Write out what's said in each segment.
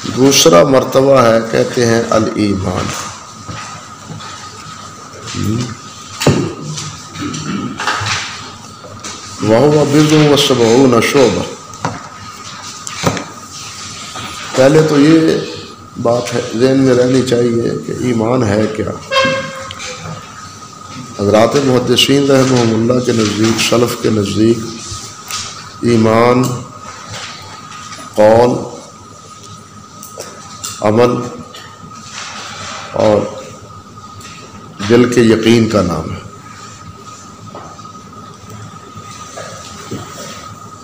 دوسرا مرتبہ ہے، کہتے ہیں الایمان، وَهُوَ بِضْعٌ وَسَبْعُونَ شُعْبَةً۔ پہلے تو یہ بات ہے ذہن میں رہنی چاہیے کہ ایمان ہے کیا۔ حضرات محدثین رحمہم اللہ کے نزدیک، سلف کے نزدیک، ایمان قول، عمل اور دل کے یقین کا نام ہے۔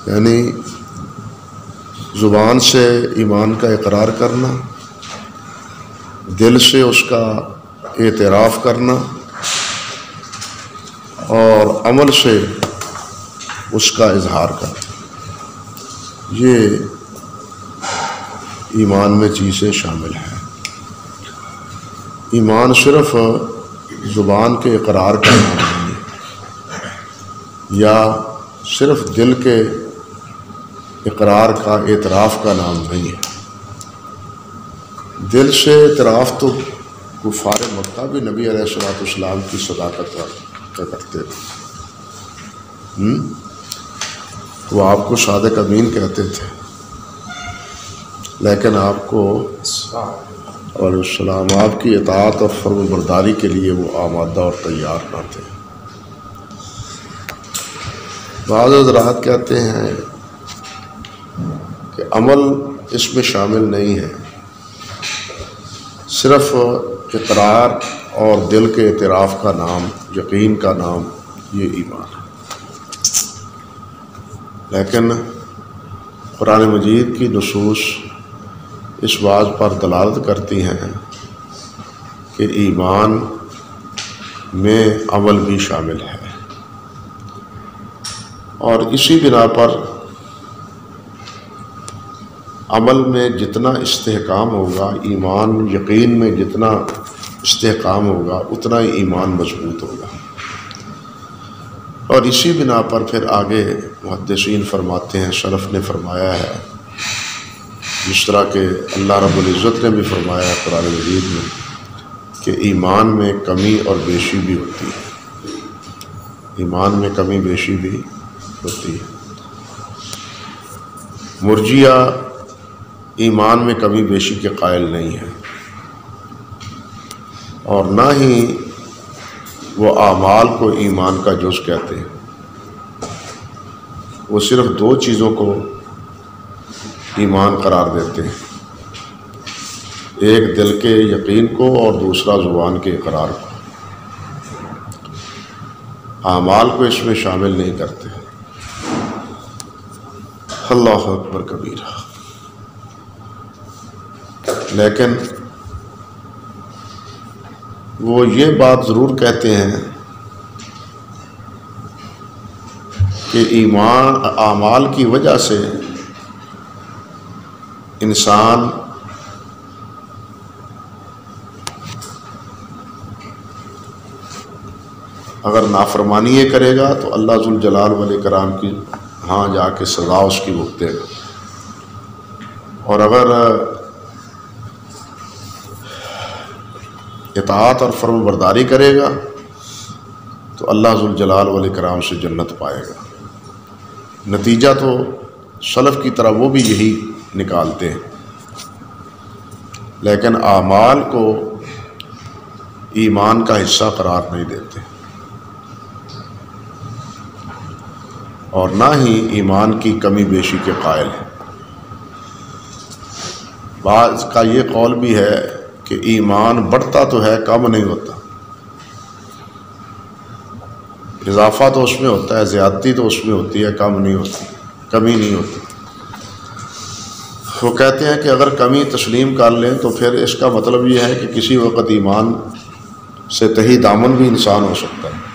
یعنی زبان سے ایمان کا اقرار کرنا، دل سے اس کا اعتراف کرنا اور عمل سے اس کا اظہار کرنا، یہ ایمان میں چیزیں شامل ہیں۔ ایمان صرف زبان کے اقرار کا نام نہیں ہے، یا صرف دل کے اقرار کا اعتراف کا نام نہیں ہے۔ دل سے اعتراف تو کفار مکہ بھی نبی علیہ الصلوۃ والسلام کی صداقت کا کرتے تھے، وہ آپ کو صادق امین کہتے تھے، لیکن آپ کو علیہ السلام آپ کی اطاعت اور فرم برداری کے لیے وہ آمادہ اور تیار نہ تھے۔ بعض حضرات کہتے ہیں کہ عمل اس میں شامل نہیں ہے، صرف اقرار اور دل کے اعتراف کا نام، یقین کا نام، یہ ایمان ہے۔ لیکن قرآن مجید کی نصوص اس بات پر دلالت کرتی ہیں کہ ایمان میں عمل بھی شامل ہے، اور اسی بنا پر عمل میں جتنا استحکام ہوگا، ایمان یقین میں جتنا استحکام ہوگا، اتنا ہی ایمان مضبوط ہوگا۔ اور اسی بنا پر پھر آگے محدثین فرماتے ہیں، سلف نے فرمایا ہے، جس طرح کہ اللہ رب العزت نے بھی فرمایا ہے قرآن مجید میں، کہ ایمان میں کمی اور بیشی بھی ہوتی ہے، ایمان میں کمی بیشی بھی ہوتی ہے۔ مرجیہ ایمان میں کمی بیشی کے قائل نہیں ہے، اور نہ ہی وہ اعمال کو ایمان کا جز کہتے ہیں، وہ صرف دو چیزوں کو ایمان قرار دیتے ہیں، ایک دل کے یقین کو اور دوسرا زبان کے اقرار کو، اعمال کو اس میں شامل نہیں کرتے۔ اللہ اکبر کبیرہ۔ لیکن وہ یہ بات ضرور کہتے ہیں کہ ایمان اعمال کی وجہ سے انسان اگر نافرمانی کرے گا تو اللہ ذوالجلال والاکرام کی ہاں جا کے سزا اس کی بھگتے گا، اور اگر اطاعت اور فرم برداری کرے گا تو اللہ ذوالجلال والاکرام سے جنت پائے گا۔ نتیجہ تو سلف کی طرح وہ بھی یہی نکالتے ہیں، لیکن اعمال کو ایمان کا حصہ قرار نہیں دیتے، اور نہ ہی ایمان کی کمی بیشی کے قائل ہیں۔ بعض کا یہ قول بھی ہے کہ ایمان بڑھتا تو ہے، کم نہیں ہوتا، اضافہ تو اس میں ہوتا ہے، زیادتی تو اس میں ہوتی ہے، کم نہیں ہوتی، کمی نہیں ہوتی۔ وہ کہتے ہیں کہ اگر کمی تسلیم کر لیں تو پھر اس کا مطلب یہ ہے کہ کسی وقت ایمان سے تہی دامن بھی انسان ہو سکتا ہے،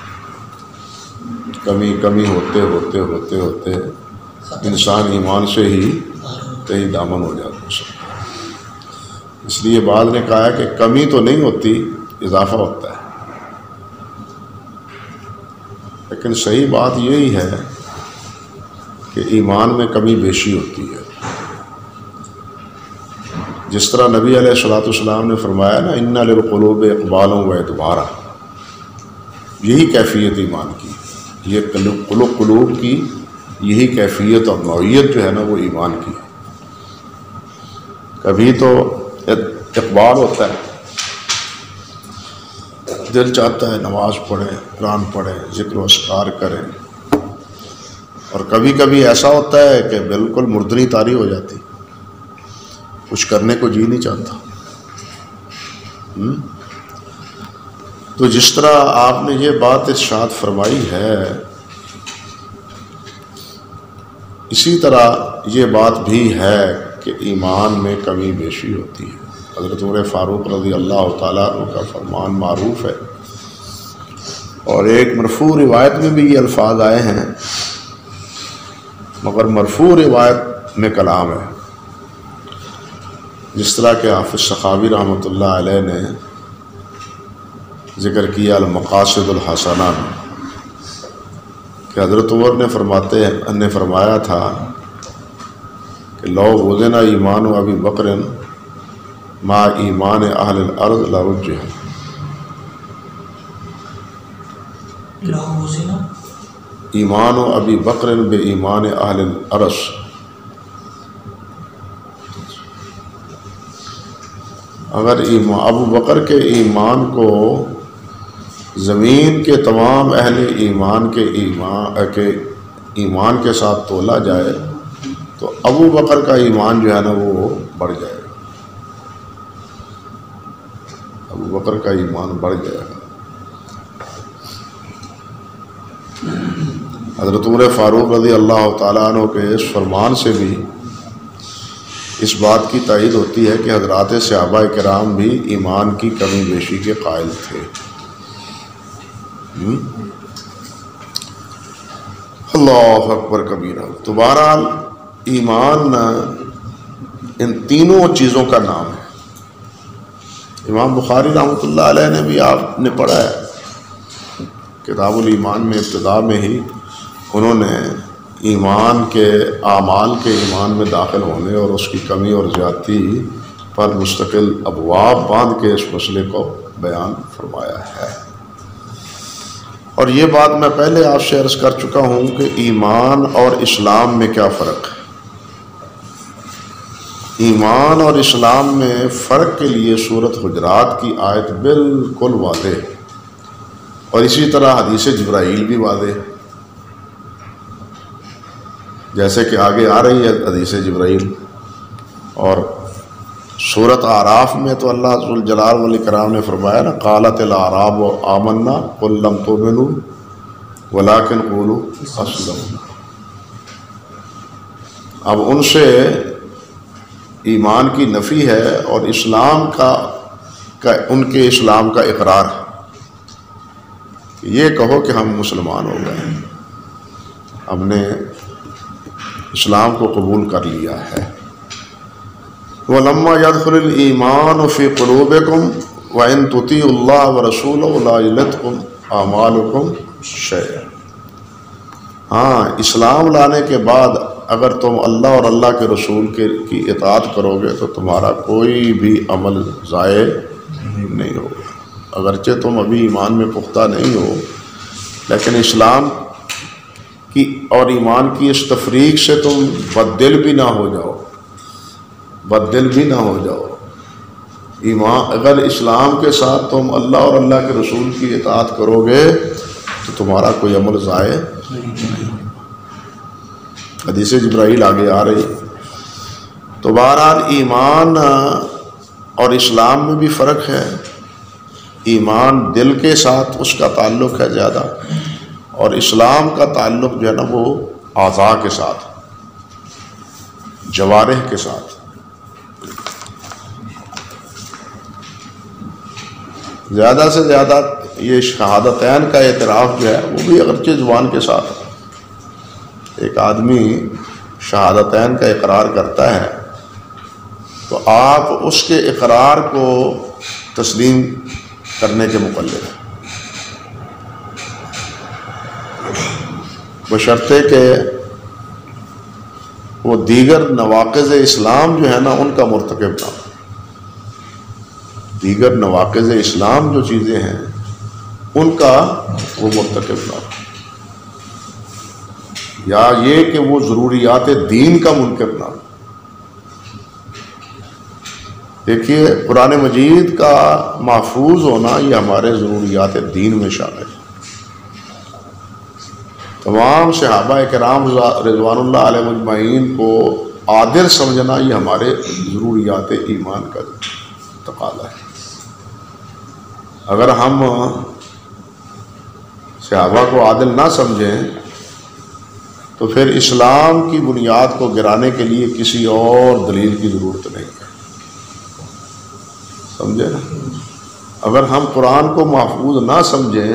کمی ہوتے ہوتے ہوتے ہوتے انسان ایمان سے ہی تہی دامن ہو جاتا ہے۔ اس لیے بعض نے کہا ہے کہ کمی تو نہیں ہوتی، اضافہ ہوتا ہے، لیکن صحیح بات یہی ہے کہ ایمان میں کمی بیشی ہوتی ہے، جس طرح نبی علیہ الصلوۃ والسلام نے فرمایا نا ان للقلوب اقبال و ادبارا، یہی کیفیت ایمان کی، یہ قلوب کی یہی کیفیت اور نوعیت جو ہے نا وہ ایمان کی ہے۔ کبھی تو اقبال ہوتا ہے، دل چاہتا ہے نماز پڑھیں، قرآن پڑھیں، ذکر و اذکار کریں، اور کبھی کبھی ایسا ہوتا ہے کہ بالکل مردنی طاری ہو جاتی، کچھ کرنے کو جی نہیں چاہتا۔ تو جس طرح آپ نے یہ بات ارشاد فرمائی ہے، اسی طرح یہ بات بھی ہے کہ ایمان میں کمی بیشی ہوتی ہے۔ حضرت عمر فاروق رضی اللہ تعالیٰ عنہ کا فرمان معروف ہے، اور ایک مرفوع روایت میں بھی یہ الفاظ آئے ہیں، مگر مرفوع روایت میں کلام ہے، جس طرح کہ حافظ سخاوی رحمۃ اللہ علیہ نے ذکر کیا المقاصد الحسنہ میں، کہ حضرت عمر نے فرمایا تھا کہ لو وزن ایمان و ابی بکر ما ایمان اہل الارض لرجح، ایمان و ابی بکر بے ایمان اہل الارض، اگر ابو بکر کے ایمان کو زمین کے تمام اہل ایمان کے ایمان کے ساتھ تولا جائے تو ابو بکر کا ایمان جو ہے نا وہ بڑھ جائے گا، ابو بکر کا ایمان بڑھ جائے گا۔ حضرت عمر فاروق رضی اللہ تعالیٰ عنہ کے اس فرمان سے بھی اس بات کی تائید ہوتی ہے کہ حضرات صحابہ کرام بھی ایمان کی کمی بیشی کے قائل تھے۔ اللہ اکبر کبیرہ۔ تو بہرحال ایمان ان تینوں چیزوں کا نام ہے۔ امام بخاری رحمۃ اللہ علیہ نے بھی آپ نے پڑھا ہے کتاب الایمان میں، ابتدا میں ہی انہوں نے ایمان کے اعمال کے ایمان میں داخل ہونے اور اس کی کمی اور زیادتی پر مستقل ابواب باندھ کے اس مسئلے کو بیان فرمایا ہے۔ اور یہ بات میں پہلے آپ سے عرض کر چکا ہوں کہ ایمان اور اسلام میں کیا فرق ہے۔ ایمان اور اسلام میں فرق کے لیے سورۃ حجرات کی آیت بالکل واضح ہے، اور اسی طرح حدیث جبرائیل بھی واضح ہے، جیسے کہ آگے آ رہی ہے حدیث جبرائیل۔ اور سورۃ اعراف میں تو اللہ ذو الجلال والاکرام نے فرمایا نا قالت الاعراب آمنا قل لم تؤمنوا ولکن قولوا اسلمنا۔ اب ان سے ایمان کی نفی ہے اور اسلام کا ان کے اسلام کا اقرار ہے، یہ کہو کہ ہم مسلمان ہو گئے ہیں، ہم نے اسلام کو قبول کر لیا ہے۔ وَلَمَّا يَدْخُلِ الْإِيمَانُ فِي قُلُوبِكُمْ وَإِن تُطِيعُوا اللَّهَ وَرَسُولَهُ لَا يَلِدْكُمْ أَعْمَالُكُمْ شَيْئًا۔ ہاں، اسلام لانے کے بعد اگر تم اللہ اور اللہ کے رسول کی اطاعت کرو گے تو تمہارا کوئی بھی عمل ضائع نہیں ہوگا، اگرچہ تم ابھی ایمان میں پختہ نہیں ہو، لیکن اسلام کی اور ایمان کی اس تفریق سے تم بددل بھی نہ ہو جاؤ، بددل بھی نہ ہو جاؤ۔ ایمان اگر اسلام کے ساتھ تم اللہ اور اللہ کے رسول کی اطاعت کرو گے تو تمہارا کوئی عمل ضائع نہیں۔ حدیث جبرائیل آگے آ رہی۔ تو بہرحال ایمان اور اسلام میں بھی فرق ہے۔ ایمان دل کے ساتھ اس کا تعلق ہے زیادہ، اور اسلام کا تعلق جو ہے نا وہ اعضاء کے ساتھ، جوارح کے ساتھ۔ زیادہ سے زیادہ یہ شہادتین کا اعتراف جو ہے وہ بھی اگرچہ زبان کے ساتھ ہے۔ ایک آدمی شہادتین کا اقرار کرتا ہے تو آپ اس کے اقرار کو تسلیم کرنے کے مکلف ہیں، بشرطے کہ وہ دیگر نواقض اسلام جو ہے نا ان کا مرتکب نہ ہو، دیگر نواقض اسلام جو چیزیں ہیں ان کا وہ مرتکب نہ ہو، یا یہ کہ وہ ضروریات دین کا منکر نہ ہو۔ دیکھیے قرآن مجید کا محفوظ ہونا یہ ہمارے ضروریات دین میں شامل ہے۔ تمام صحابہ کرام رضوان اللہ علیہ اجمعین کو عادل سمجھنا یہ ہمارے ضروریات ایمان کا تقاضا ہے۔ اگر ہم صحابہ کو عادل نہ سمجھیں تو پھر اسلام کی بنیاد کو گرانے کے لیے کسی اور دلیل کی ضرورت نہیں ہے، سمجھے نا؟ اگر ہم قرآن کو محفوظ نہ سمجھیں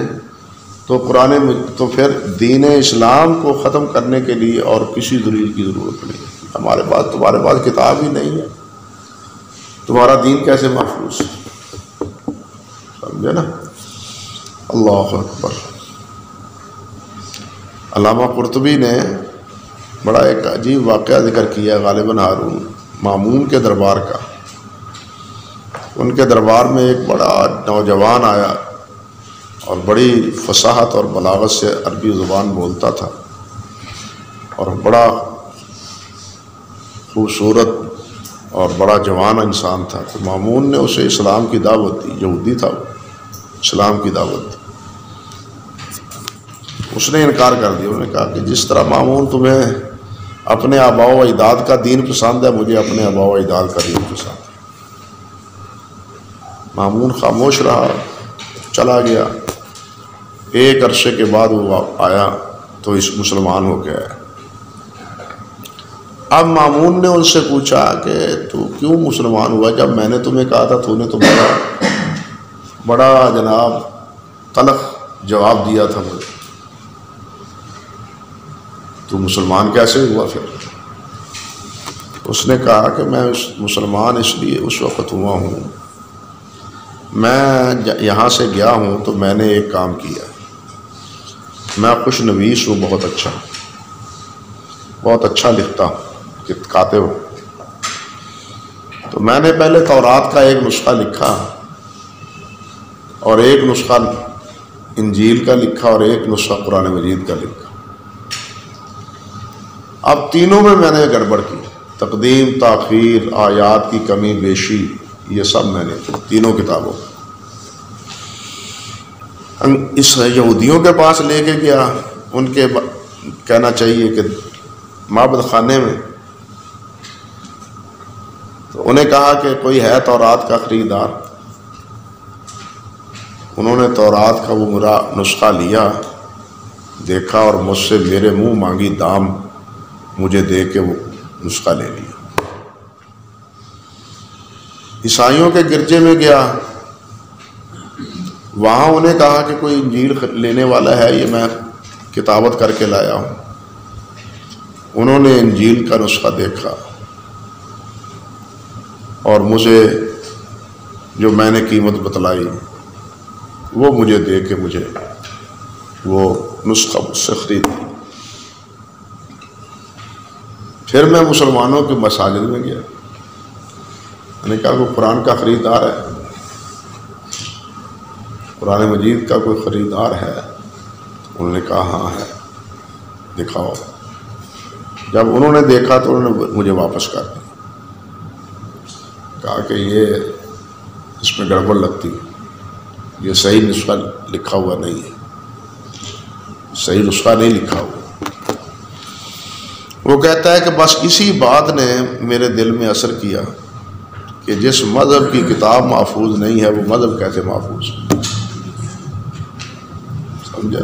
تو پھر دین اسلام کو ختم کرنے کے لیے اور کسی دلیل کی ضرورت نہیں ہے۔ تمہارے پاس کتاب ہی نہیں ہے، تمہارا دین کیسے محفوظ؟ سمجھے نا؟ اللہ اکبر۔ علامہ قرطبی نے بڑا ایک عجیب واقعہ ذکر کیا، غالباً ہارون مامون کے دربار کا۔ ان کے دربار میں ایک بڑا نوجوان آیا اور بڑی فصاحت اور بلاغت سے عربی زبان بولتا تھا اور بڑا خوبصورت اور بڑا جوان انسان تھا۔ تو مامون نے اسے اسلام کی دعوت دی، یہودی تھا وہ، اسلام کی دعوت دی۔ اس نے انکار کر دیا، انہوں نے کہا کہ جس طرح مامون تمہیں اپنے آباء و اجداد کا دین پسند ہے، مجھے اپنے آباء و اجداد کا دین پسند ہے۔ مامون خاموش رہا، چلا گیا۔ ایک عرصے کے بعد وہ آیا تو اس مسلمان ہو کے آیا۔ اب مامون نے ان سے پوچھا کہ تو کیوں مسلمان ہوا؟ جب میں نے تمہیں کہا تھا تو نے تو بڑا جناب تلخ جواب دیا تھا مجھے، تو مسلمان کیسے ہوا پھر؟ اس نے کہا کہ میں مسلمان اس لیے اس وقت ہوا ہوں، میں یہاں سے گیا ہوں تو میں نے ایک کام کیا، میں خوش نویس ہوں، بہت اچھا لکھتا ہوں، کاتب ہوں۔ تو میں نے پہلے تورات کا ایک نسخہ لکھا اور ایک نسخہ انجیل کا لکھا اور ایک نسخہ قرآن مجید کا لکھا۔ اب تینوں میں نے گڑبڑ کی، تقدیم تاخیر، آیات کی کمی بیشی، یہ سب میں نے تینوں کتابوں اس یہودیوں کے پاس لے کے گیا۔ ان کے کہنا چاہیے کہ معبد خانے میں، تو انہیں کہا کہ کوئی ہے تورات کا خریدار؟ انہوں نے تورات کا وہ میرا نسخہ لیا، دیکھا اور مجھ سے میرے منہ مانگی دام مجھے دے کے وہ نسخہ لے لیا۔ عیسائیوں کے گرجے میں گیا، وہاں انہیں کہا کہ کوئی انجیل لینے والا ہے، یہ میں کتابت کر کے لایا ہوں۔ انہوں نے انجیل کا نسخہ دیکھا اور مجھے جو میں نے قیمت بتلائی وہ مجھے دے کے مجھے وہ نسخہ مجھ سے خرید لی۔ پھر میں مسلمانوں کے مساجد میں گیا، میں نے کہا کہ قرآن کا خریدار ہے، قرآن مجید کا کوئی خریدار ہے؟ انہوں نے کہا ہاں ہے، دکھاؤ۔ جب انہوں نے دیکھا تو انہوں نے مجھے واپس کر دیا، کہا کہ یہ اس میں گڑبڑ لگتی ہے، یہ صحیح نسخہ لکھا ہوا نہیں ہے، صحیح نسخہ نہیں لکھا ہوا۔ وہ کہتا ہے کہ بس اسی بات نے میرے دل میں اثر کیا کہ جس مذہب کی کتاب محفوظ نہیں ہے وہ مذہب کیسے محفوظ ہے؟ سمجھا؟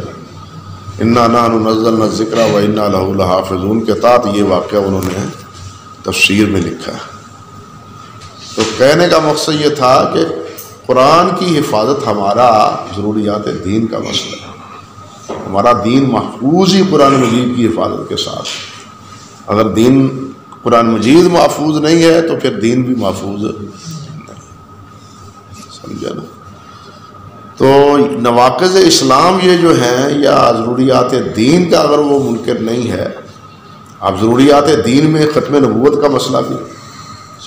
انا نحن نزلنا الذکر و انا لہ لحافظون کے تحت یہ واقعہ انہوں نے تفسیر میں لکھا ہے۔ تو کہنے کا مقصد یہ تھا کہ قرآن کی حفاظت ہمارا ضروریات دین کا مسئلہ ہے، ہمارا دین محفوظ ہی قرآن مجید کی حفاظت کے ساتھ۔ اگر دین قرآن مجید محفوظ نہیں ہے تو پھر دین بھی محفوظ نہیں، سمجھا نا؟ تو نواقض اسلام یہ جو ہیں یا ضروریات دین کا اگر وہ منکر نہیں ہے، اب ضروریات دین میں ختم نبوت کا مسئلہ بھی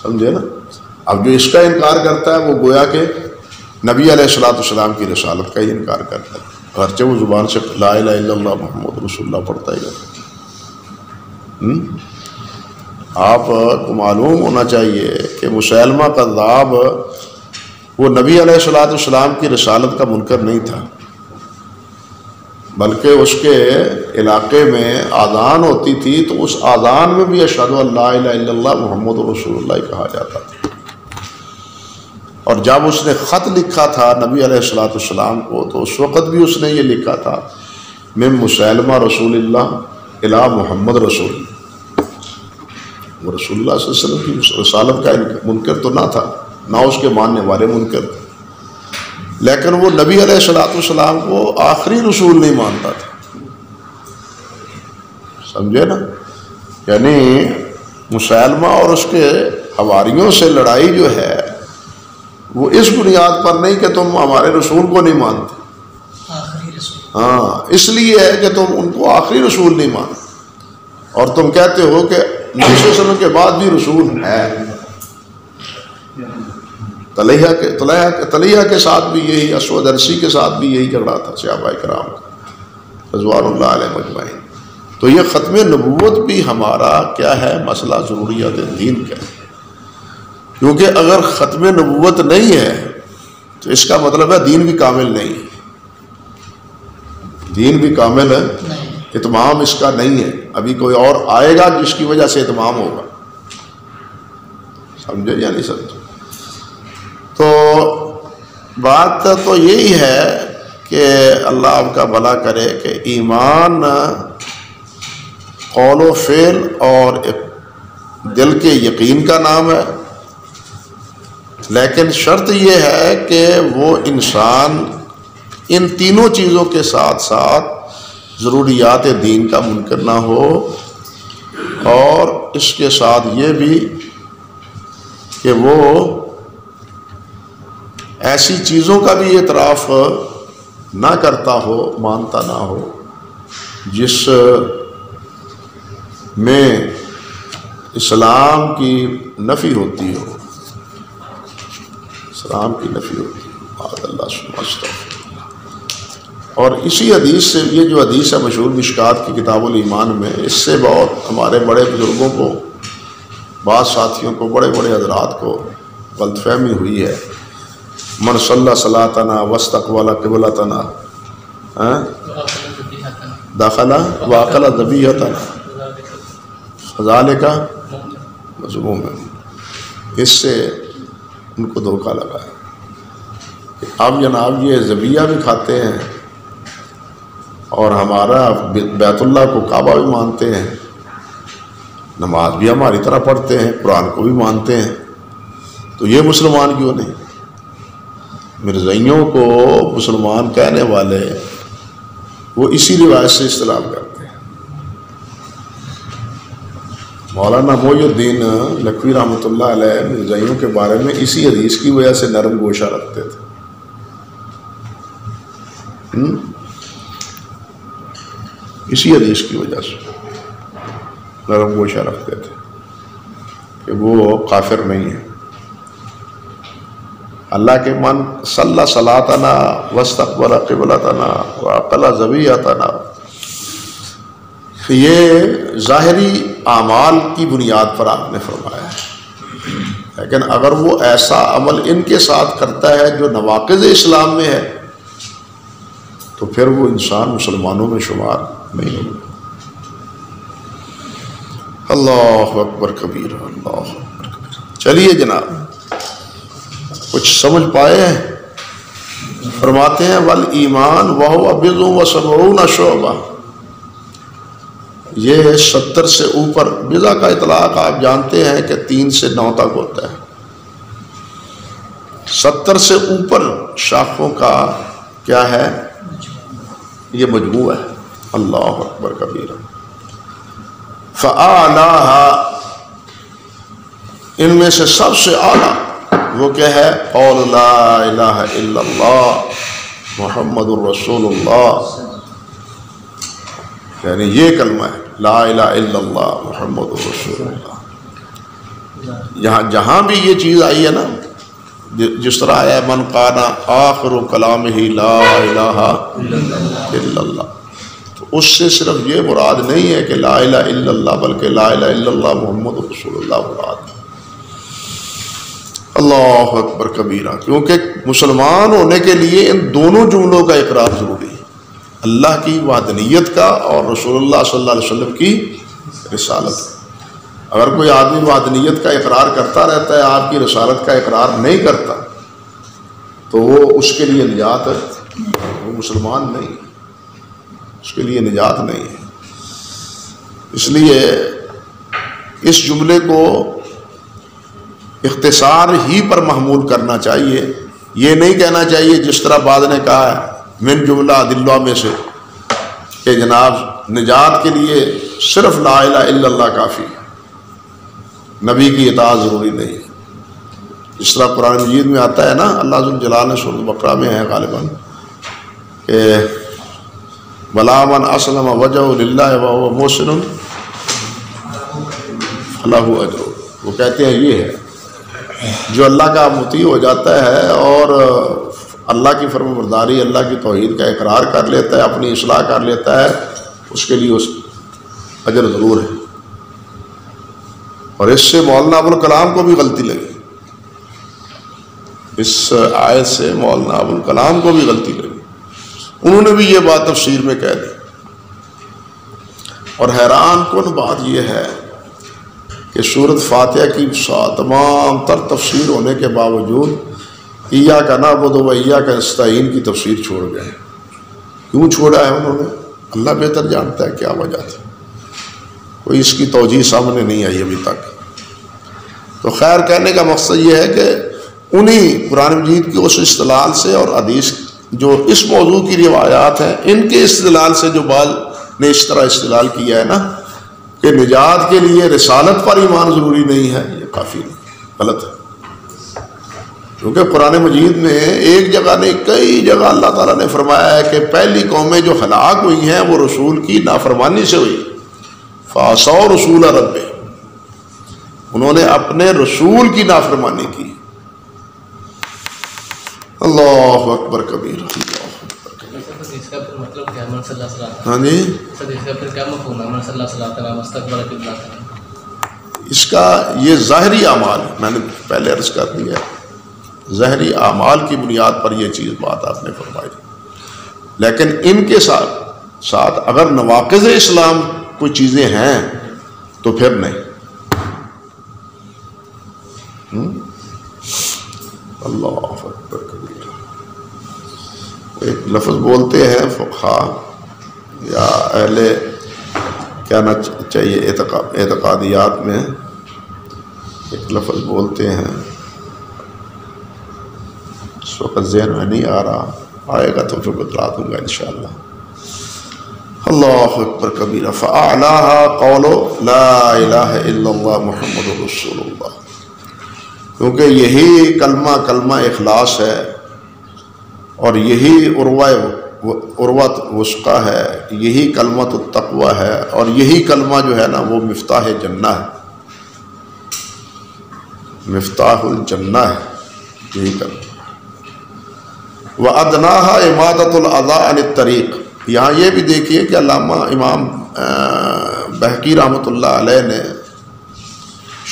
سمجھے نا. اب جو اس کا انکار کرتا ہے وہ گویا کہ نبی علیہ السلام کی رسالت کا ہی انکار کرتا ہے، اگرچہ وہ زبان سے لا الہ الا اللہ محمد رسول اللہ پڑھتا ہی رہتا. آپ کو معلوم ہونا چاہیے کہ مسیلمہ کذاب وہ نبی علیہ السلام کی رسالت کا منکر نہیں تھا، بلکہ اس کے علاقے میں آذان ہوتی تھی تو اس آذان میں بھی اشہد ان لا الہ الا اللہ محمد رسول اللہ کہا جاتا تھا. اور جب اس نے خط لکھا تھا نبی علیہ السلام کو تو اس وقت بھی اس نے یہ لکھا تھا من مسیلمہ رسول اللہ الی محمد رسول اللہ. وہ رسول اللہ صلی اللہ علیہ وسلم کی رسالت کا منکر تو نہ تھا، نہ اس کے ماننے والے منکر تھے، لیکن وہ نبی علیہ السلام کو آخری رسول نہیں مانتا تھا. سمجھے نا؟ یعنی مسیلمہ اور اس کے حواریوں سے لڑائی جو ہے وہ اس بنیاد پر نہیں کہ تم ہمارے رسول کو نہیں مانتے، آخری رسول، ہاں اس لیے ہے کہ تم ان کو آخری رسول نہیں مانتے، اور تم کہتے ہو کہ نبی صلی اللہ علیہ وسلم کے بعد بھی رسول ہے. طلیحہ کے ساتھ بھی یہی، اسود ارسی کے ساتھ بھی یہی جھگڑا تھا صحابہ کرام کا رضوان اللہ علیہ مجمعین. تو یہ ختم نبوت بھی ہمارا کیا ہے مسئلہ ضروریات دین کا ہے، کیونکہ اگر ختم نبوت نہیں ہے تو اس کا مطلب ہے دین بھی کامل نہیں ہے. دین بھی کامل ہے، اتمام اس کا نہیں ہے. ابھی کوئی اور آئے گا جس کی وجہ سے اتمام ہوگا. سمجھے یا نہیں سمجھے؟ تو بات تو یہی ہے کہ اللہ آپ کا بھلا کرے کہ ایمان قول و فعل اور دل کے یقین کا نام ہے، لیکن شرط یہ ہے کہ وہ انسان ان تینوں چیزوں کے ساتھ ساتھ ضروریات دین کا منکر نہ ہو، اور اس کے ساتھ یہ بھی کہ وہ ایسی چیزوں کا بھی اعتراف نہ کرتا ہو، مانتا نہ ہو جس میں اسلام کی نفی ہوتی ہو، اسلام کی نفی ہوتی ہو. معاذ اللہ سمجھتا ہوں. اور اسی حدیث سے، یہ جو حدیث ہے مشہور مشکات کی کتاب الایمان میں، اس سے بہت ہمارے بڑے بزرگوں کو، بعض ساتھیوں کو، بڑے بڑے حضرات کو غلط فہمی ہوئی ہے. من صلی صلاتنا واستقبل قبلتنا دخل واکل ذبیحتنا فذلک مذموم. اس سے ان کو دھوکہ لگا ہے کہ اب جناب یہ ذبیحہ بھی کھاتے ہیں اور ہمارا بیت اللہ کو کعبہ بھی مانتے ہیں، نماز بھی ہماری طرح پڑھتے ہیں، قرآن کو بھی مانتے ہیں، تو یہ مسلمان کیوں نہیں؟ مرزائیوں کو مسلمان کہنے والے وہ اسی روایت سے استلام کرتے ہیں. مولانا محی الدین لکھوی رحمۃ اللہ علیہ مرزائیوں کے بارے میں اسی حدیث کی وجہ سے نرم گوشہ رکھتے تھے. اسی حدیث کی وجہ سے نرم گوشہ رکھتے تھے کہ وہ کافر نہیں ہے. اللہ کے من صلی صلاتنا واستقبل قبلتنا واکل ذبیحتنا، یہ ظاہری اعمال کی بنیاد پر آپ نے فرمایا ہے، لیکن اگر وہ ایسا عمل ان کے ساتھ کرتا ہے جو نواقض اسلام میں ہے تو پھر وہ انسان مسلمانوں میں شمار نہیں ہوگا. اللہ اکبر کبیر، اللہ اکبر کبیر. چلیے جناب، کچھ سمجھ پائے ہیں؟ فرماتے ہیں والایمان وہو بضع وسبعون شعبہ. یہ 70 سے اوپر، بضع کا اطلاق آپ جانتے ہیں کہ 3 سے 9 تک ہوتا ہے. 70 سے اوپر شاخوں کا کیا ہے؟ یہ مجموعہ ہے. اللہ اکبر کبیرہ. فاعلیٰ، ان میں سے سب سے اعلیٰ وہ کیا ہے؟ قول لا الہ الا اللہ محمد الرسول اللہ، یعنی یہ کلمہ ہے. لا الہ الا اللہ محمد رسول اللہ، جہاں بھی یہ چیز آئی ہے نا، جس طرح ہے من قال آخر کلامہ لا الہ الا اللہ، تو اس سے صرف یہ مراد نہیں ہے کہ لا الہ الا اللہ، بلکہ لا الہ الا اللہ محمد رسول اللہ مراد ہے۔ اللہ اکبر کبیرہ، کیونکہ مسلمان ہونے کے لیے ان دونوں جملوں کا اقرار ضروری ہے، اللہ کی وحدانیت کا اور رسول اللہ صلی اللہ علیہ وسلم کی رسالت۔ اگر کوئی آدمی وحدانیت کا اقرار کرتا رہتا ہے، آپ کی رسالت کا اقرار نہیں کرتا، تو وہ اس کے لیے نجات ہے، وہ مسلمان نہیں، اس کے لیے نجات نہیں ہے۔ اس لیے اس جملے کو اختصار ہی پر محمول کرنا چاہیے، یہ نہیں کہنا چاہیے جس طرح بعض نے کہا ہے من جملہ ادلہ میں سے کہ جناب نجات کے لیے صرف لا الہ الا اللہ کافی ہے، نبی کی اطاعت ضروری نہیں۔ اس طرح قرآن مجید میں آتا ہے نا، اللہ ذو الجلال نے سورۃ بقرہ میں ہے غالباً کہ بلا من اسلم وجہہ للہ وہو محسن فلہ اجر، وہ کہتے ہیں یہ ہے جو اللہ کا مطیع ہو جاتا ہے اور اللہ کی فرم برداری، اللہ کی توحید کا اقرار کر لیتا ہے، اپنی اصلاح کر لیتا ہے، اس کے لیے اس اجر ضرور ہے۔ اور اس سے مولانا ابوالکلام کو بھی غلطی لگی، اس آیت سے مولانا ابوالکلام کو بھی غلطی لگی، انہوں نے بھی یہ بات تفسیر میں کہہ دی۔ اور حیران کن بات یہ ہے کہ سورۃ فاتحہ کی تمام تر تفسیر ہونے کے باوجود ایاک نعبد و ایاک نستعین کی تفسیر چھوڑ گئے۔ کیوں چھوڑا ہے انہوں نے؟ اللہ بہتر جانتا ہے کیا وجہ تھی، کوئی اس کی توجیہ سامنے نہیں آئی ابھی تک۔ تو خیر، کہنے کا مقصد یہ ہے کہ انہی قرآن مجید کی اس استدلال سے اور حدیث جو اس موضوع کی روایات ہیں، ان کے استدلال سے جو بعض نے اس طرح استدلال کیا ہے نا کہ نجات کے لیے رسالت پر ایمان ضروری نہیں ہے، یہ کافی غلط ہے۔ کیونکہ قرآن مجید میں ایک جگہ نہیں کئی جگہ اللہ تعالیٰ نے فرمایا ہے کہ پہلی قومیں جو ہلاک ہوئی ہیں وہ رسول کی نافرمانی سے ہوئی، فعصوا رسول رب، انہوں نے اپنے رسول کی نافرمانی کی۔ اللہ اکبر کبیر، اس کا مطلب کیا ہے؟ صلی اللہ علیہ وسلم، ہاں جی، سر اس کا پھر کیا مفہوم ہے؟ صلی اللہ علیہ وسلم مستقبل قبلہ، اس کا یہ ظاہری اعمال ہے، میں نے پہلے عرض کر دیا ہے، ظاہری اعمال کی بنیاد پر یہ چیز بات آپ نے فرمائی، لیکن ان کے ساتھ اگر نواقض اسلام کوئی چیزیں ہیں تو پھر نہیں۔ اللہ اکبر کبیر، ایک لفظ بولتے ہیں فقہاء یا اہل کہنا چاہیے اعتقادیات میں، ایک لفظ بولتے ہیں، اس وقت ذہن میں نہیں آ رہا، آئے گا تو پھر بتلا دوں گا انشاءاللہ۔ اللہ اکبر کبیرہ، فَأَعْلَاهَا قَوْلُ لَا إِلَهَ إِلَّا اللَّهُ مُحَمَّدٌ رَسُولُ اللَّهِ، کیونکہ یہی کلمہ اخلاص ہے اور یہی عروۃ وثقہ ہے، یہی کلمۃ التقویٰ ہے، اور یہی کلمہ جو ہے نا وہ مفتاح جنہ ہے، مفتاح الجنہ ہے یہی کلمہ۔ وَأَدْنَاهَا إِمَاطَةُ الْأَذَىٰ عَنِ الطَّرِيقِ، یہاں یہ بھی دیکھیے کہ علامہ امام بہقی رحمۃ اللہ علیہ نے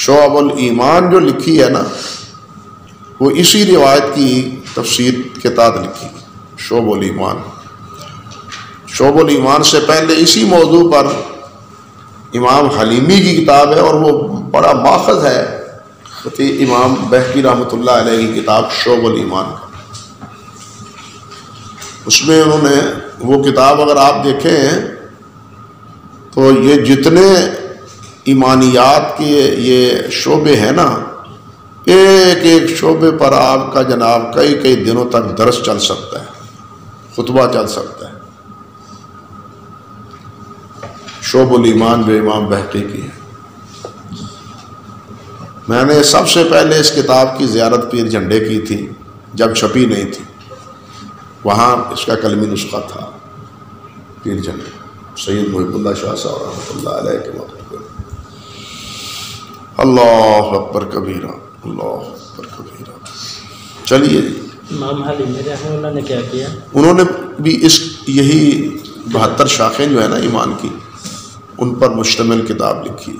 شعب الایمان جو لکھی ہے نا، وہ اسی روایت کی تفسیر کے تحت لکھی، شعب الایمان۔ شعب الایمان سے پہلے اسی موضوع پر امام حلیمی کی کتاب ہے، اور وہ بڑا ماخذ ہے امام بہقی رحمۃ اللہ علیہ کی کتاب شعب الایمان کا۔ اس میں انہوں نے وہ کتاب اگر آپ دیکھیں تو یہ جتنے ایمانیات کے یہ شعبے ہیں نا، ایک ایک شعبے پر آپ کا جناب کئی دنوں تک درس چل سکتا ہے، خطبہ چل سکتا ہے۔ شعب الایمان جو امام بہقی کی ہے، میں نے سب سے پہلے اس کتاب کی زیارت پیر جھنڈے کی تھی جب چھپی نہیں تھی، وہاں اس کا کلمی نسخہ تھا پیر جھنڈے، سید محب اللہ شاہ صاحب رحمۃ اللہ علیہ کے مقبول. اللہ اکبر کبیرہ، اللہ اکبر کبیرہ. چلیے امام حلیمی رحمہ اللہ نے کیا کیا؟ انہوں نے بھی اس یہی 72 شاخیں جو ہے نا ایمان کی، ان پر مشتمل کتاب لکھی.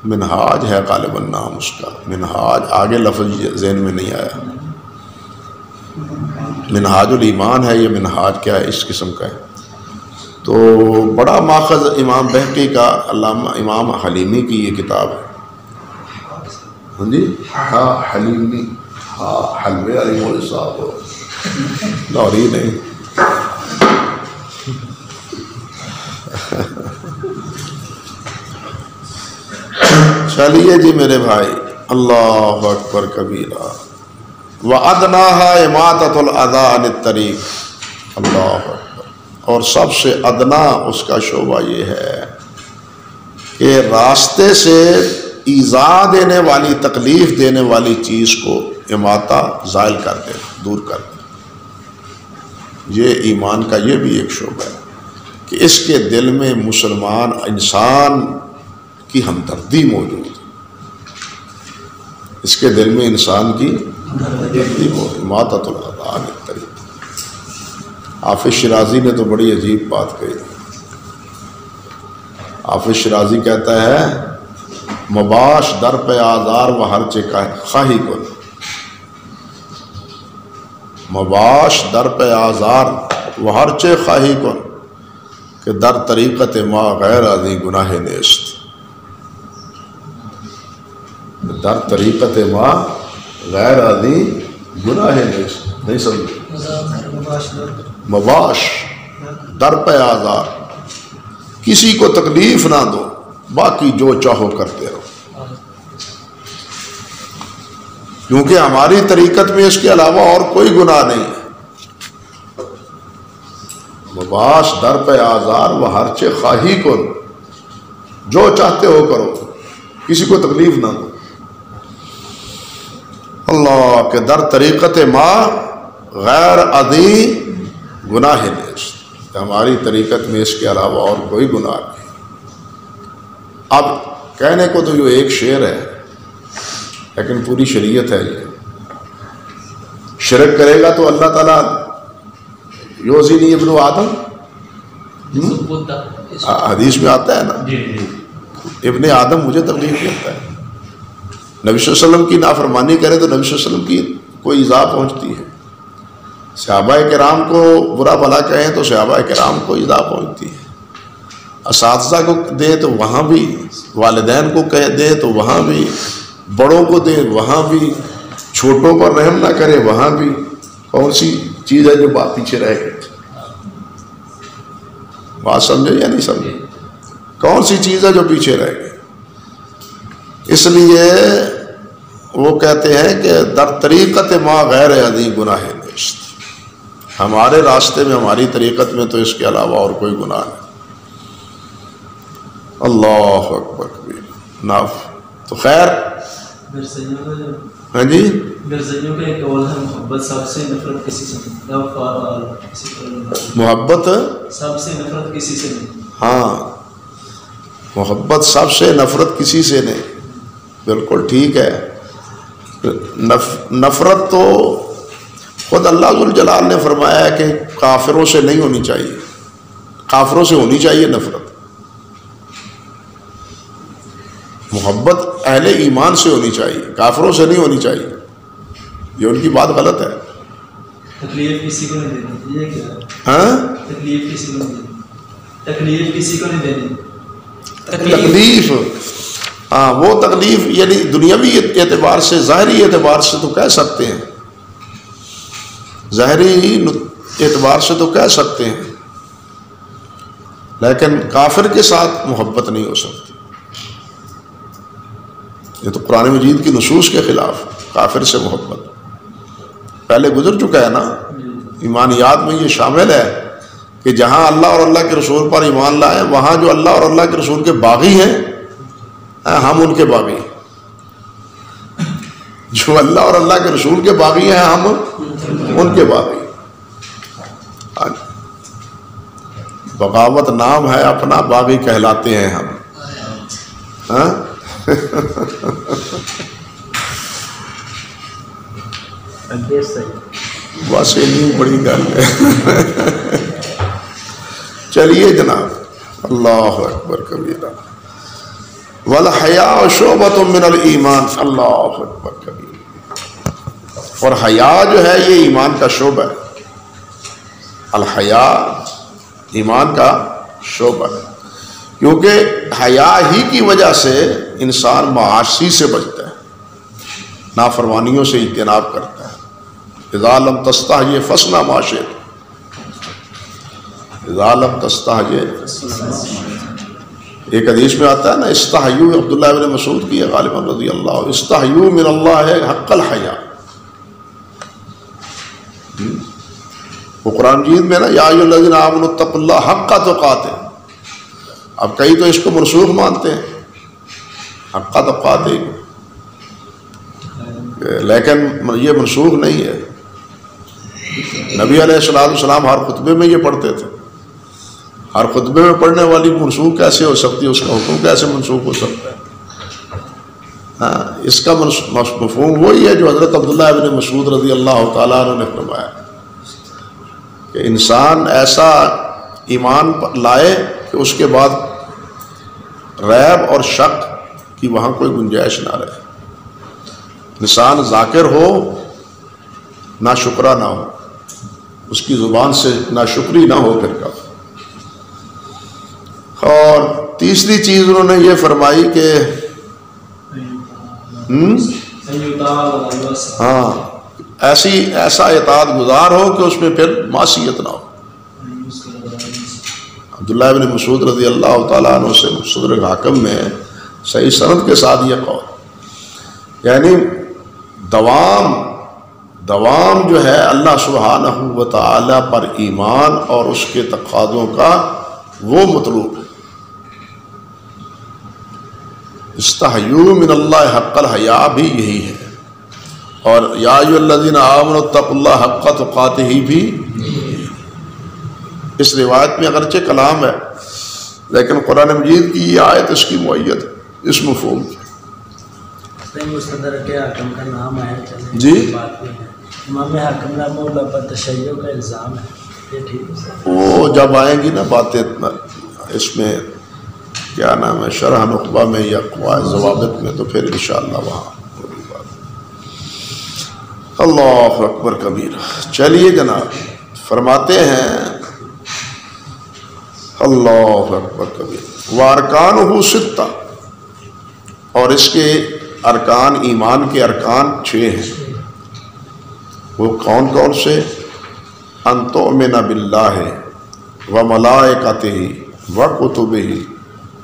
منہاج ہے غالباً نام اس کا، منہاج. آگے لفظ ذہن میں نہیں آیا. منہاج الایمان ہے یا منہاج کیا ہے، اس قسم کا ہے. تو بڑا ماخذ امام بہقی کا، علامہ امام حلیمی کی یہ کتاب ہے. ہاں جی، ہاں حلیمی، ہاں حلوے علی مول صاحب لاہوری نہیں. چلیے جی میرے بھائی، اللہ اکبر کبیرہ. وَأَدْنَاهَا إِمَاطَةُ الْأَذَىٰ عَنِ الطَّرِيقِ. اللہ اکبر. اور سب سے ادنا اس کا شعبہ یہ ہے کہ راستے سے ایذا دینے والی، تکلیف دینے والی چیز کو اماطہ زائل کر دے، دور کر دے. یہ ایمان کا یہ بھی ایک شعبہ ہے کہ اس کے دل میں مسلمان انسان کی ہمدردی موجود ہے. اس کے دل میں انسان کی ہمدردی موجود. اماطۃ الاذی عن الطریق. حافظ شیرازی نے تو بڑی عجیب بات کہی. حافظ شیرازی کہتا ہے مباش در پہ آزار و ہرچے خواہی کن. مباش در پہ آزار و ہرچے خواہی کن کہ در طریقت ما غیر ازی گناہ نیست. در طریقت ما غیر ازی گناہ نیست. نہیں سمجھے؟ مباش در پہ آزار، کسی کو تکلیف نہ دو، باقی جو چاہو کرتے رہو. کیونکہ ہماری طریقت میں اس کے علاوہ اور کوئی گناہ نہیں ہے. مباش در پہ آزار و ہرچے خواہی کن، جو چاہتے ہو کرو، کسی کو تکلیف نہ دو. اللہ کے در طریقت ما غیر ادی گناہ نیست. ہماری طریقت میں اس کے علاوہ اور کوئی گناہ نہیں. اب کہنے کو تو یہ ایک شعر ہے لیکن پوری شریعت ہے. یہ شرک کرے گا تو اللہ تعالیٰ یوزینی ابن آدم، حدیث میں آتا ہے نا، ابن آدم مجھے تکلیف دیتا ہے. نبی صلی اللہ علیہ وسلم کی نافرمانی کرے تو نبی صلی اللہ علیہ وسلم کی کوئی ایذا پہنچتی ہے. صحابہ کرام کو برا بھلا کہیں تو صحابہ کرام کو ایذا پہنچتی ہے. اساتذہ کو دے تو وہاں بھی، والدین کو کہہ دے تو وہاں بھی، بڑوں کو دے وہاں بھی، چھوٹوں پر رحم نہ کرے وہاں بھی. کون سی چیز ہے جو بات پیچھے رہ گئی؟ بات سمجھے یا نہیں سمجھے؟ کون سی چیز ہے جو پیچھے رہ گئی؟ اس لیے وہ کہتے ہیں کہ در طریقت ما غیر ازی گناہ نیست. ہمارے راستے میں، ہماری طریقت میں تو اس کے علاوہ اور کوئی گناہ نہیں. اللہ اکبر کبیر. ناف تو خیر. ہاں جی، مرزائیوں کا ایک قول ہے محبت سب سے نفرت کسی سے نہیں. محبت سب سے نفرت کسی سے نہیں. ہاں، محبت سب سے نفرت کسی سے نہیں. بالکل ٹھیک ہے. نفرت تو خود اللہ ذوالجلال نے فرمایا ہے کہ کافروں سے نہیں ہونی چاہیے. کافروں سے ہونی چاہیے نفرت. محبت اہل ایمان سے ہونی چاہیے، کافروں سے نہیں ہونی چاہیے. یہ ان کی بات غلط ہے. تکلیف کسی کو نہیں دینی. یہ کیا ہے؟ ہاں، تکلیف کسی کو نہیں دینی. تکلیف کسی کو نہیں دینی. تکلیف، ہاں وہ تکلیف یعنی دنیاوی اعتبار سے، ظاہری اعتبار سے تو کہہ سکتے ہیں، ظاہری اعتبار سے تو کہہ سکتے ہیں، لیکن کافر کے ساتھ محبت نہیں ہو سکتی. یہ تو قرآن مجید کی نصوص کے خلاف. کافر سے محبت پہلے گزر چکا ہے نا. ایمانیات میں یہ شامل ہے کہ جہاں اللہ اور اللہ کے رسول پر ایمان لائے، وہاں جو اللہ اور اللہ کے رسول کے باغی ہیں ہم ان کے باغی ہیں. جو اللہ اور اللہ کے رسول کے باغی ہیں ہم ان کے باغی. بغاوت نام ہے اپنا، باغی کہلاتے ہیں ہم. ہاں بس اتنی بڑی گل ہے. چلیے جناب، اللہ اکبر کبیرہ. والحیاء شعبۃ من الایمان، اللہ اکبر کبیرہ. اور حیا جو ہے یہ ایمان کا شعبہ ہے. الحیا ایمان کا شعبہ ہے، کیونکہ حیا ہی کی وجہ سے انسان معاصی سے بچتا ہے، نافرمانیوں سے اجتناب کرتا ہے. اذا لم تستحی فاصنع ما شئت، اذا لم تستحی. ایک حدیث میں آتا ہے نا، استحیوا، عبداللہ ابن مسعود کی ہے غالباً رضی اللہ عنہ، استحیوا من اللہ حق الحیا. وہ قرآن مجید میں نا، یا ایھا الذین آمنوا اتقوا اللہ حق تقاتہ. اب کئی تو اس کو منسوخ مانتے ہیں حق تقاتہ، لیکن یہ منسوخ نہیں ہے. نبی علیہ السلام ہر خطبے میں یہ پڑھتے تھے. ہر خطبے میں پڑھنے والی منسوخ کیسے ہو سکتی ہے؟ اس کا حکم کیسے منسوخ ہو سکتا ہے؟ ہاں، اس کا مفہوم وہی ہے جو حضرت عبداللہ ابن مسعود رضی اللہ تعالیٰ عنہ نے فرمایا کہ انسان ایسا ایمان لائے کہ اس کے بعد ریب اور شک کی وہاں کوئی گنجائش نہ رہے. انسان ذاکر ہو، ناشکرا نہ ہو، اس کی زبان سے ناشکری نہ ہو پھر کب. اور تیسری چیز انہوں نے یہ فرمائی کہ ہاں ایسا اطاعت گزار ہو کہ اس میں پھر معصیت نہ ہو. عبداللہ ابن مسعود رضی اللہ تعالیٰ عنہ سے مستدرک حاکم میں صحیح سند کے ساتھ یہ قول، یعنی دوام جو ہے اللہ سبحانہ و تعالیٰ پر ایمان اور اس کے تقاضوں کا، وہ مطلوب ہے. استحیوا من اللہ حق الحیا بھی یہی ہے، اور یا ایھا الذین آمنوا اتقوا اللہ حق تقاتہ بھی. اس روایت میں اگرچہ کلام ہے، لیکن قرآن مجید کی یہ آیت اس کی مؤید ہے اس مفہوم کی. مستدرک حاکم کا نام ہے جی، امام حاکم رحمہ پر تشیع کا الزام ہے، یہ ٹھیک ہے؟ وہ جب آئیں گی نا باتیں اس میں کیا نام ہے، شرح نخبہ میں یا قواعد ضوابط میں، تو پھر انشاءاللہ وہاں ہوگی بات. اللہ اکبر کبیرہ. چلیے جناب، فرماتے ہیں اللہ اکبر کبیرہ. وارکانہ ستہ، اور اس کے ارکان، ایمان کے ارکان 6 ہیں. وہ کون کون سے؟ ان تؤمن باللہ وملائکتہ وکتبہ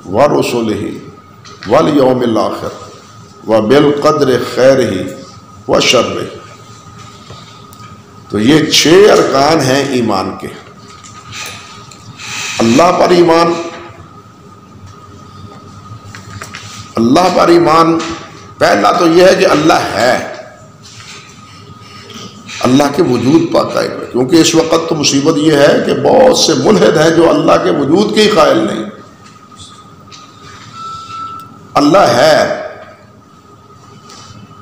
ورسلہ والیوم الآخر وبالقدر خیرہ وشرہ. تو یہ 6 ارکان ہیں ایمان کے. اللہ پر ایمان، اللہ پر ایمان پہلا تو یہ ہے کہ اللہ ہے، اللہ کے وجود پر قائم ہے. کیونکہ اس وقت تو مصیبت یہ ہے کہ بہت سے ملحد ہیں جو اللہ کے وجود کے ہی قائل نہیں. اللہ ہے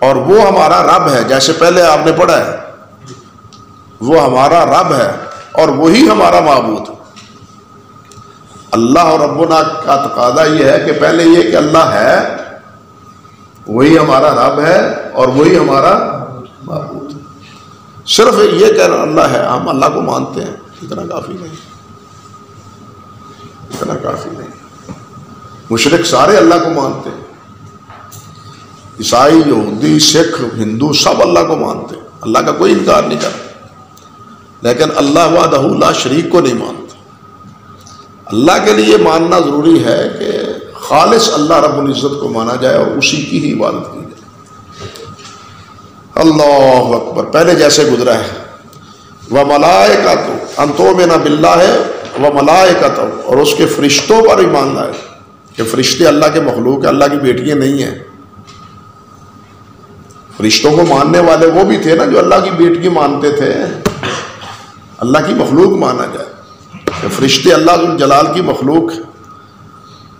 اور وہ ہمارا رب ہے، جیسے پہلے آپ نے پڑھا ہے، وہ ہمارا رب ہے اور وہی ہمارا معبود. اللہ اور ربنا کا تقاضا یہ ہے کہ پہلے یہ کہ اللہ ہے، وہی ہمارا رب ہے اور وہی ہمارا معبود. صرف یہ کہ اللہ ہے، ہم اللہ کو مانتے ہیں، اتنا کافی نہیں، اتنا کافی نہیں. مشرک سارے اللہ کو مانتے ہیں، عیسائی، یہودی، سکھ، ہندو سب اللہ کو مانتے ہیں، اللہ کا کوئی انکار نہیں کرتا. لیکن اللہ وحدہ لا شریک کو نہیں مانتے. اللہ کے لیے ماننا ضروری ہے کہ خالص اللہ رب العزت کو مانا جائے اور اسی کی ہی عبادت کی جائے. اللہ اکبر. پہلے جیسے گزرا ہے، وَمَلَائِكَتُ أَن تُؤْمِنَ بِاللَّهِ وَمَلَائِكَتُهُ، اور اس کے فرشتوں پر ایمان لائے کہ فرشتے اللہ کے مخلوق ہیں، اللہ کی بیٹیاں نہیں ہیں. فرشتوں کو ماننے والے وہ بھی تھے نا جو اللہ کی بیٹی مانتے تھے. اللہ کی مخلوق مانا جائے. کہ فرشتے اللہ ذوالجلال کی مخلوق ہیں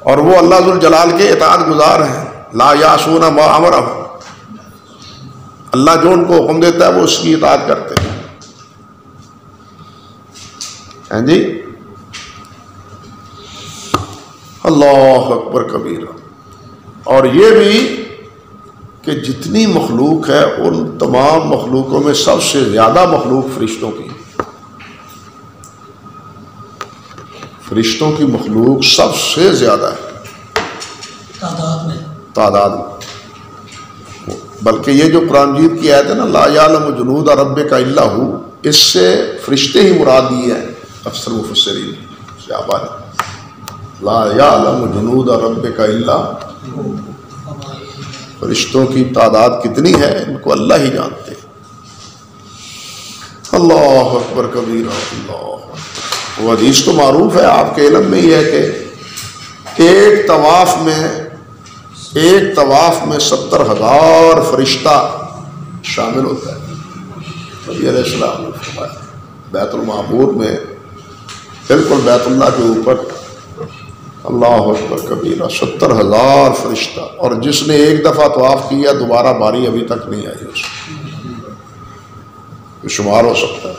اور وہ اللہ ذوالجلال کے اطاعت گزار ہیں. لا یعصون ما امرهم، اللہ جو ان کو حکم دیتا ہے وہ اس کی اطاعت کرتے ہیں. ہیں جی، اللہ اکبر کبیرہ. اور یہ بھی کہ جتنی مخلوق ہے ان تمام مخلوقوں میں سب سے زیادہ مخلوق فرشتوں کی. فرشتوں کی مخلوق سب سے زیادہ ہے تعداد میں. بلکہ یہ جو قرآن مجید کی آیت ہے نا، لا یعلم جنود ربک الا ھو، اس سے فرشتے ہی مراد لیے ہیں اکثر مفسرین صحابہ نے. لا یعلم جنود ربک الا ھو، فرشتوں کی تعداد کتنی ہے ان کو اللہ ہی جانتے ہیں. اللہ اکبر کبیرہ. اللہ اکبر. وہ حدیث تو معروف ہے، آپ کے علم میں ہی ہے کہ ایک طواف میں 70,000 فرشتہ شامل ہوتا ہے. نبی علیہ السلام نے فرمایا بیت المعمور میں بالکل بیت اللہ کے اوپر، اللہ اکبر کبیرہ، 70,000 فرشتہ. اور جس نے ایک دفعہ طواف کیا دوبارہ باری ابھی تک نہیں آئی اس کو، شمار ہو سکتا ہے.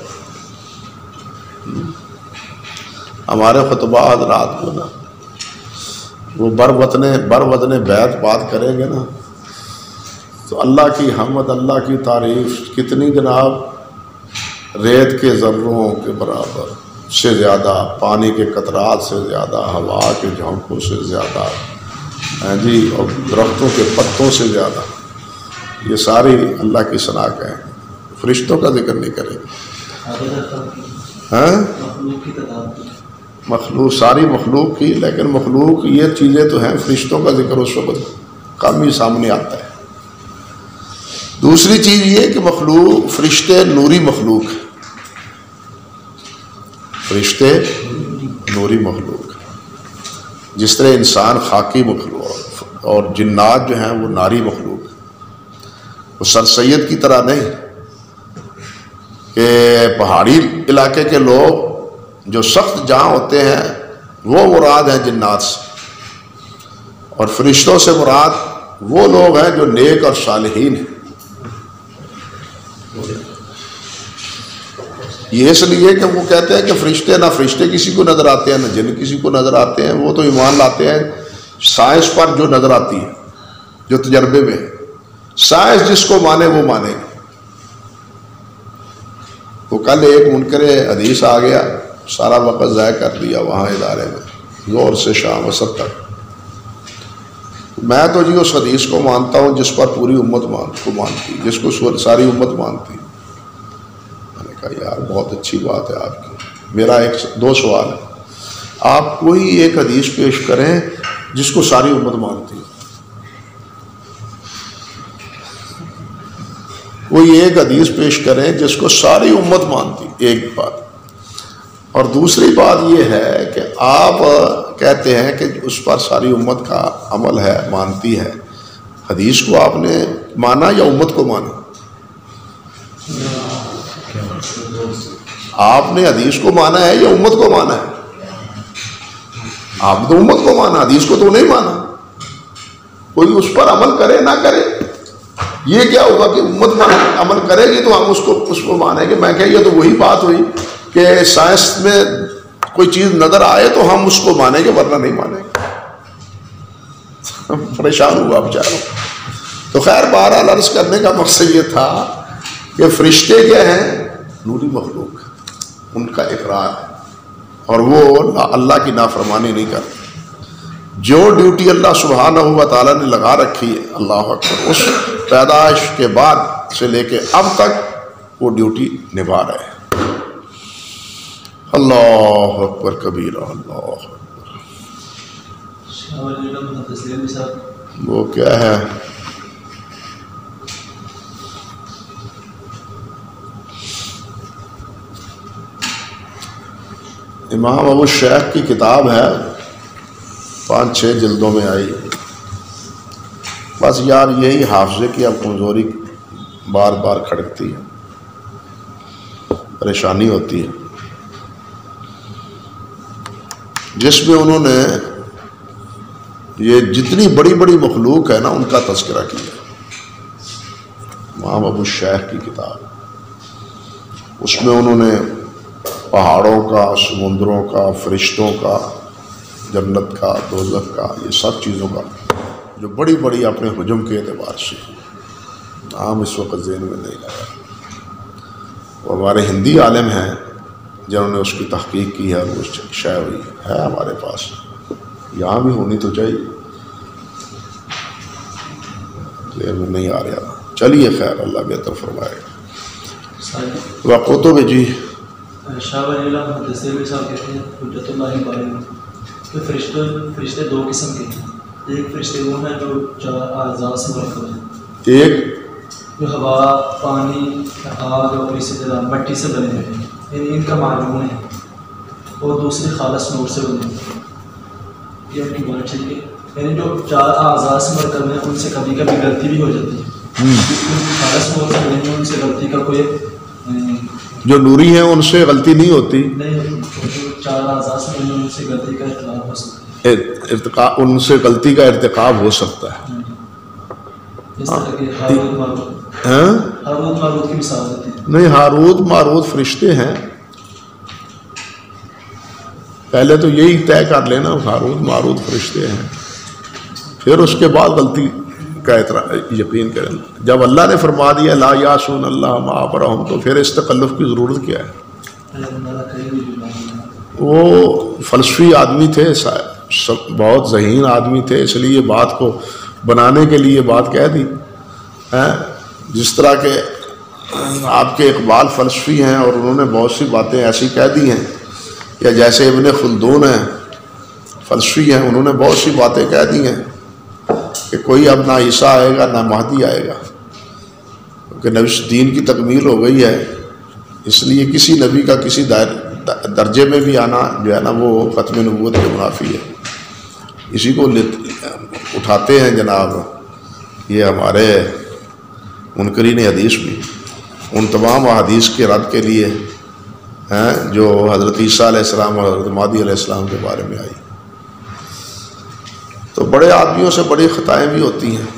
ہمارے خطبہ حضرات کو نا وہ بر وطن بیت بات کریں گے نا تو اللہ کی حمد، اللہ کی تعریف کتنی جناب، ریت کے ذروں کے برابر سے زیادہ، پانی کے قطرات سے زیادہ، ہوا کے جھونکوں سے زیادہ، جی، اور درختوں کے پتوں سے زیادہ. یہ ساری اللہ کی ثنا ہیں. فرشتوں کا ذکر نہیں کریں گے. مخلوق، ساری مخلوق کی، لیکن مخلوق یہ چیزیں تو ہیں، فرشتوں کا ذکر اس وقت کم ہی سامنے آتا ہے. دوسری چیز یہ کہ مخلوق، فرشتے نوری مخلوق، فرشتے نوری مخلوق، جس طرح انسان خاکی مخلوق اور جنات جو ہیں وہ ناری مخلوق. وہ سر سید کی طرح نہیں کہ پہاڑی علاقے کے لوگ جو سخت جاں ہوتے ہیں وہ مراد ہیں جنات سے، اور فرشتوں سے مراد وہ لوگ ہیں جو نیک اور صالحین ہیں. یہ اس لیے کہ وہ کہتے ہیں کہ فرشتے، نہ فرشتے کسی کو نظر آتے ہیں نہ جن کسی کو نظر آتے ہیں. وہ تو ایمان لاتے ہیں سائنس پر جو نظر آتی ہے، جو تجربے میں. سائنس جس کو مانے وہ مانے. تو کل ایک منکر حدیث آ گیا، سارا وقت ضائع کر دیا وہاں ادارے میں، زور سے شام اثر تک. میں تو جی اس حدیث کو مانتا ہوں جس پر پوری امت کو مانتی، جس کو ساری امت مانتی. میں نے کہا یار بہت اچھی بات ہے آپ کی. میرا دو سوال ہے، آپ کوئی ایک حدیث پیش کریں جس کو ساری امت مانتی، کوئی ایک حدیث پیش کریں جس کو ساری امت مانتی. ایک بات. اور دوسری بات یہ ہے کہ آپ کہتے ہیں کہ اس پر ساری امت کا عمل ہے، مانتی ہے. حدیث کو آپ نے مانا یا امت کو مانا؟ آپ نے حدیث کو مانا ہے یا امت کو مانا ہے؟ آپ تو امت کو مانا، حدیث کو تو نہیں مانا. کوئی اس پر عمل کرے نہ کرے، یہ کیا ہوگا کہ امت عمل کرے گی تو ہم اس کو مانیں گے. میں کہ یہ تو وہی بات ہوئی کہ سائنس میں کوئی چیز نظر آئے تو ہم اس کو مانیں گے ورنہ نہیں مانیں گے. پریشان ہوا بیچاروں. تو خیر بہرحال عرض کرنے کا مقصد یہ تھا کہ فرشتے کیا ہیں؟ نوری مخلوق، ان کا اقرار ہے اور وہ اللہ کی نافرمانی نہیں کرتے. جو ڈیوٹی اللہ سبحانہ و تعالیٰ نے لگا رکھی ہے، اللہ اکبر، اس پیدائش کے بعد سے لے کے اب تک وہ ڈیوٹی نبھا رہے ہیں. اللہ اکبر کبیرہ. اللہ اکبر. وہ کیا ہے؟ امام ابو شیخ کی کتاب ہے، 5-6 جلدوں میں آئی. بس یار یہی حافظے کی اب کمزوری بار بار کھڑکتی ہے، پریشانی ہوتی ہے. جس میں انہوں نے یہ جتنی بڑی بڑی مخلوق ہے نا ان کا تذکرہ کیا. امام ابو شیخ کی کتاب، اس میں انہوں نے پہاڑوں کا، سمندروں کا، فرشتوں کا، جنت کا، دوزخ کا، یہ سب چیزوں کا جو بڑی بڑی اپنے حجم کے اعتبار سے، نام اس وقت ذہن میں نہیں آیا، وہ ہمارے ہندی عالم ہیں جنہوں نے اس کی تحقیق کی ہے اور وہ شائع ہوئی ہے ہمارے پاس، یہاں بھی ہونی تو چاہیے، ذہن میں نہیں آ رہا. چلیے خیر، اللہ بہتر فرمائے. وقتوں میں جی شاہ ولی اللہ محدث صاحب کہتے ہیں حجت اللہ کے بارے میں کہ فرشتے دو قسم کے ہیں. ایک فرشتے وہ ہیں جو 4 اعضاء سے مرکب ہیں، ایک جو ہوا، پانی، آگ اور اسی طرح مٹی سے بنے ہوئے ہیں، یعنی ان کا معجون ہے، اور دوسرے خالص نور سے بنے ہوئے ہیں. یہ ان کی بات ٹھیک ہے. یعنی جو 4 اعضاء سے مرکب ہیں ان سے کبھی کبھی غلطی بھی ہو جاتی ہے. خالص نور سے بنے ہوئے ان سے غلطی کا کوئی جو نوری ہیں ان سے غلطی نہیں ہوتی، نہیں ہوتی. جو 4 اعضاء سے بنے ہوئے ان سے غلطی کا اختلاف ہو سکتا ہے، ان سے غلطی کا ارتکاب ہو سکتا ہے. اس طرح کے ہاروت ماروت کی مثال دیتی ہے. نہیں، ہاروت ماروت فرشتے ہیں. پہلے تو یہی طے کر لینا ہاروت ماروت فرشتے ہیں، پھر اس کے بعد غلطی کا یقین کریں. جب اللہ نے فرما دیا لا یعصون اللہ ما امرهم تو پھر اس تکلف کی ضرورت کیا ہے؟ وہ فلسفی آدمی تھے، بہت ذہین آدمی تھے، اس لیے بات کو بنانے کے لیے بات کہہ دی. جس طرح کہ آپ کے اقبال فلسفی ہیں اور انہوں نے بہت سی باتیں ایسی کہہ دی ہیں، یا جیسے ابن خلدون ہیں فلسفی ہیں، انہوں نے بہت سی باتیں کہہ دی ہیں کہ کوئی اب نہ عیسیٰ آئے گا نہ مہدی آئے گا، کیونکہ نبی دین کی تکمیل ہو گئی ہے. اس لیے کسی نبی کا کسی درجے میں بھی آنا جو ہے نا وہ ختم نبوت کے منافی ہے. اسی کو اٹھاتے ہیں جناب یہ ہمارے منکرین حدیث بھی ان تمام احادیث کے رد کے لیے ہیں جو حضرت عیسیٰ علیہ السلام اور حضرت مہدی علیہ السلام کے بارے میں آئی. تو بڑے آدمیوں سے بڑی خطائیں بھی ہوتی ہیں.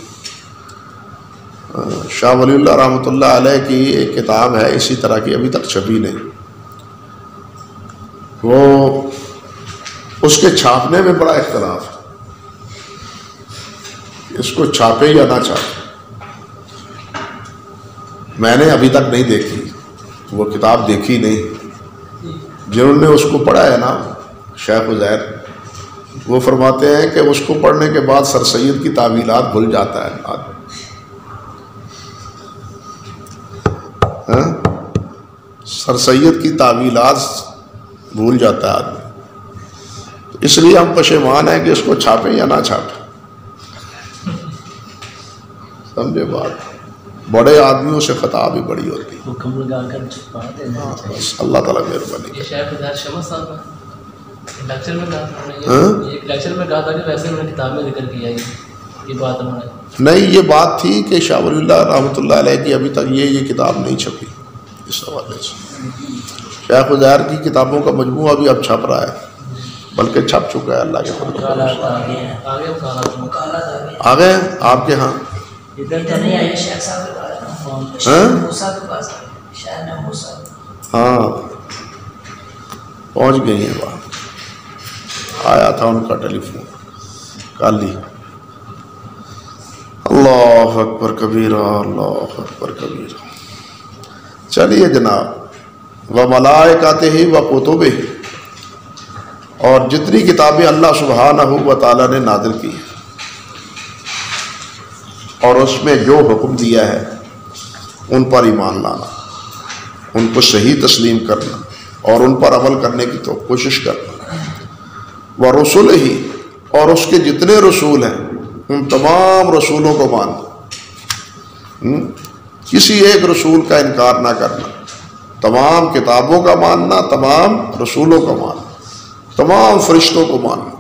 شاہ ولی اللہ رحمۃ اللہ علیہ کی ایک کتاب ہے اسی طرح کی، ابھی تک چھپی نہیں. وہ اس کے چھاپنے میں بڑا اختلاف ہے، اس کو چھاپے یا نہ چھاپے. میں نے ابھی تک نہیں دیکھی، وہ کتاب دیکھی نہیں. جنہوں نے اس کو پڑھا ہے نا شیخ عزیر، وہ فرماتے ہیں کہ اس کو پڑھنے کے بعد سر سید کی تعویلات بھول جاتا ہے آدمی. سر سید کی تعویلات بھول جاتا ہے آدمی. اس لیے ہم پشیمان ہیں کہ اس کو چھاپیں یا نہ چھاپیں. سمجھے بات؟ بڑے آدمیوں سے خطا بھی بڑی ہوتی ہے. حکم لگا کر چھپا دینا چاہیے. بس اللہ تعالیٰ مہربانی. یہ شیخ عزیر شمس صاحب ہیں، لیکچر میں کہا تھا، ایک لیکچر میں کہا تھا کہ ویسے انہوں نے کتاب میں ذکر کیا یہ بات انہوں نے. نہیں، یہ بات تھی کہ شاہ ولی اللہ رحمۃ اللہ علیہ کی ابھی تک یہ کتاب نہیں چھپی. اس حوالے سے شیخ عزیر کی کتابوں کا مجموعہ بھی اب چھپ رہا ہے، بلکہ چھپ چکا ہے اللہ کے فضل سے. آگے آپ کے ہاں ہاں پہنچ گئی ہیں وہاں. آیا تھا ان کا ٹیلی فون کل ہی. اللہ اکبر کبیرہ، اللہ اکبر کبیرہ. چلیے جناب، وملائکتہ وکتبہ، اور جتنی کتابیں اللہ سبحانہ و تعالیٰ نے نازل کی اور اس میں جو حکم دیا ہے ان پر ایمان لانا، ان کو صحیح تسلیم کرنا اور ان پر عمل کرنے کی تو کوشش کرنا. ورسلہ، اور اس کے جتنے رسول ہیں ان تمام رسولوں کو ماننا، کسی ایک رسول کا انکار نہ کرنا، تمام کتابوں کا ماننا، تمام رسولوں کا ماننا، تمام فرشتوں کو ماننا.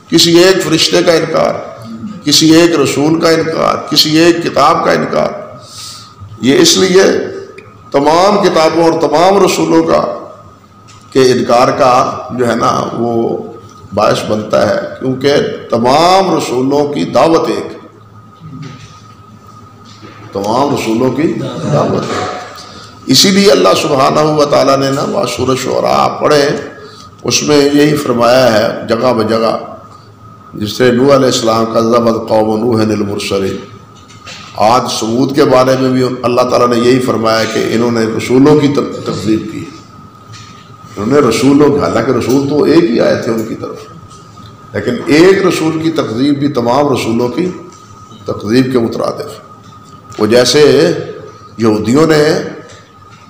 کسی ایک فرشتے کا انکار، کسی ایک رسول کا انکار، کسی ایک کتاب کا انکار، یہ اس لیے تمام کتابوں اور تمام رسولوں کا کہ انکار کا جو ہے نا وہ باعث بنتا ہے، کیونکہ تمام رسولوں کی دعوت ایک، تمام رسولوں کی دعوت ہے۔ اسی لیے اللہ سبحانہ و تعالیٰ نے نا سورۃ شعراء پڑھے، اس میں یہی فرمایا ہے جگہ بجگہ، جس سے نوح علیہ السلام کذبت قوم نوح المرسلین، آج سمود کے بارے میں بھی اللہ تعالیٰ نے یہی فرمایا کہ انہوں نے رسولوں کی تکذیب کی، انہوں نے رسولوں کی، حالانکہ رسول تو ایک ہی آئے تھے ان کی طرف، لیکن ایک رسول کی تکذیب بھی تمام رسولوں کی تکذیب کے مترادف۔ وہ جیسے یہودیوں نے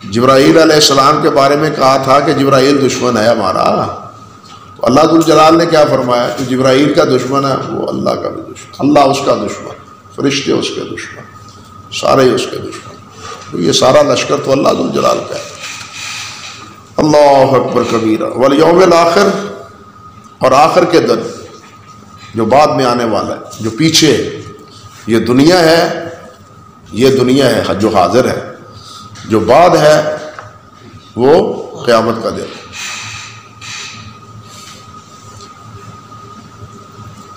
جبرائیل علیہ السلام کے بارے میں کہا تھا کہ جبرائیل دشمن ہے ہمارا، تو اللہ ذوالجلال نے کیا فرمایا کہ جبرائیل کا دشمن ہے وہ اللہ کا بھی دشمن، اللہ اس کا دشمن، فرشتے اس کے دشمن، سارے اس کے دشمن، تو یہ سارا لشکر تو اللہ ذوالجلال کا ہے۔ اللہ اکبر کبیرہ۔ والیوم الآخر، اور آخر کے دن جو بعد میں آنے والا ہے، جو پیچھے یہ دنیا ہے، یہ دنیا ہے جو حاضر ہے، جو بعد ہے وہ قیامت کا دن۔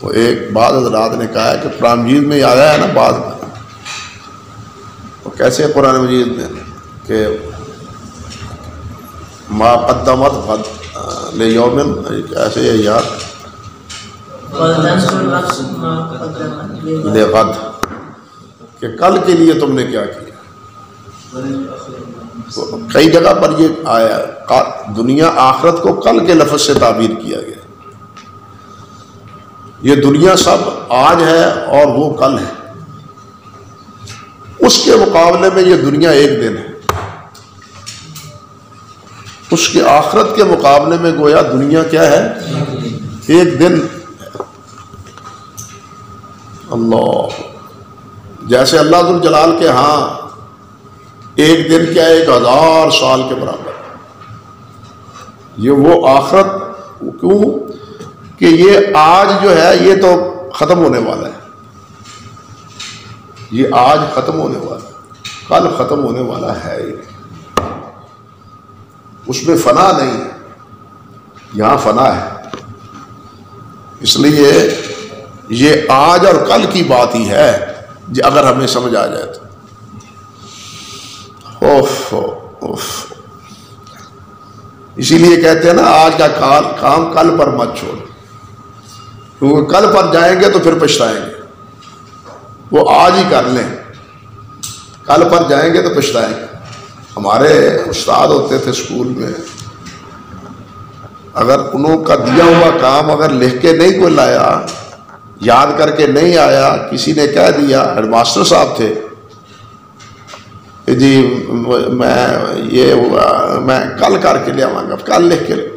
وہ ایک بعض حضرات نے کہا ہے کہ قرآن مجید میں آیا ہے نا بعد میں، وہ کیسے قرآن مجید میں کہ ما قدمت غد لیوم، ایسے یاد لغد، کہ کل کے لیے تم نے کیا کیا۔ تو کئی جگہ پر یہ آیا، دنیا آخرت کو کل کے لفظ سے تعبیر کیا گیا۔ یہ دنیا سب آج ہے اور وہ کل ہے، اس کے مقابلے میں یہ دنیا ایک دن ہے، اس کے آخرت کے مقابلے میں گویا دنیا کیا ہے، ایک دن ہے۔ اللہ، جیسے اللہ ذوالجلال کے ہاں ایک دن کیا ہے 1000 سال کے برابر، یہ وہ آخرت، کیوں کہ یہ آج جو ہے یہ تو ختم ہونے والا ہے، یہ آج ختم ہونے والا ہے، کل ختم ہونے والا ہے ہی نہیں، اس میں فنا نہیں ہے، یہاں فنا ہے۔ اس لیے یہ آج اور کل کی بات ہی ہے، اگر ہمیں سمجھ آ جائے تو۔ اسی لیے کہتے ہیں نا آج کا کام کل پر مت چھوڑ، کیونکہ کل پر جائیں گے تو پھر پچھتائیں گے، وہ آج ہی کر لیں، کل پر جائیں گے تو پچھتائیں گے۔ ہمارے استاد ہوتے تھے اسکول میں، اگر انہوں کا دیا ہوا کام اگر لکھ کے نہیں کوئی لایا، یاد کر کے نہیں آیا، کسی نے کہہ دیا، ہیڈ ماسٹر صاحب تھے، جی میں کل کر کے لے آؤں گا، کل لکھ کے لے،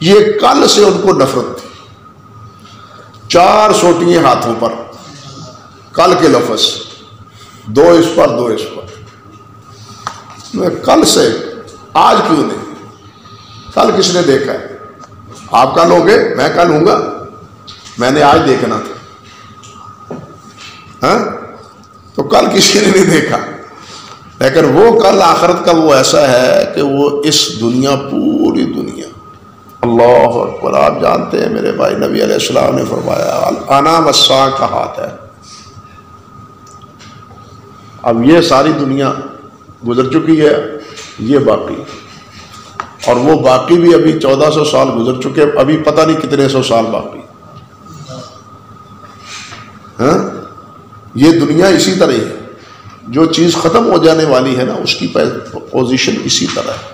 یہ کل سے ان کو نفرت تھی، 4 سوٹیاں ہاتھوں پر، کل کے لفظ، 2 اس پر 2 اس پر، میں کل سے، آج کیوں نہیں، کل کس نے دیکھا ہے؟ آپ کل ہوگے، میں کل ہوں گا، میں نے آج دیکھنا تھا، ہاں تو کل کسی نے نہیں دیکھا، لیکن وہ کل آخرت کا وہ ایسا ہے کہ وہ اس دنیا، پوری دنیا، اللہ اکبر۔ آپ جانتے ہیں میرے بھائی، نبی علیہ السلام نے فرمایا الانام الساعہ کا ہاتھ ہے۔ اب یہ ساری دنیا گزر چکی ہے، یہ باقی، اور وہ باقی بھی ابھی 1400 سال گزر چکے، ابھی پتہ نہیں کتنے 100 سال باقی، ہاں یہ دنیا اسی طرح ہے، جو چیز ختم ہو جانے والی ہے نا اس کی پوزیشن اسی طرح ہے،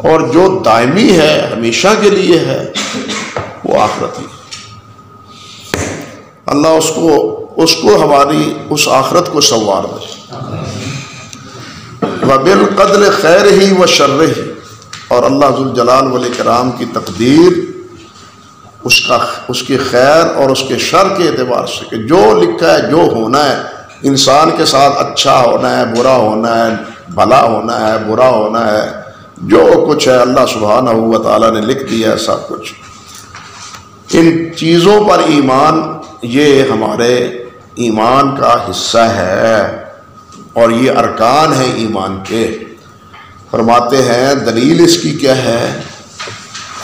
اور جو دائمی ہے، ہمیشہ کے لیے ہے، وہ آخرت ہی۔ اللہ اس کو ہماری اس آخرت کو سنوار دے۔ وَبِالْقَدْرِ خَيْرِهِ وَشَرِّهِ، اور اللہ ذوالجلال والاکرام کی تقدیر، اس کے خیر اور اس کے شر کے اعتبار سے، کہ جو لکھا ہے، جو ہونا ہے انسان کے ساتھ، اچھا ہونا ہے، برا ہونا ہے، بھلا ہونا ہے، برا ہونا ہے، جو کچھ ہے اللہ سبحانہ و تعالیٰ نے لکھ دیا ہے سب کچھ۔ ان چیزوں پر ایمان، یہ ہمارے ایمان کا حصہ ہے، اور یہ ارکان ہیں ایمان کے۔ فرماتے ہیں دلیل اس کی کیا ہے؟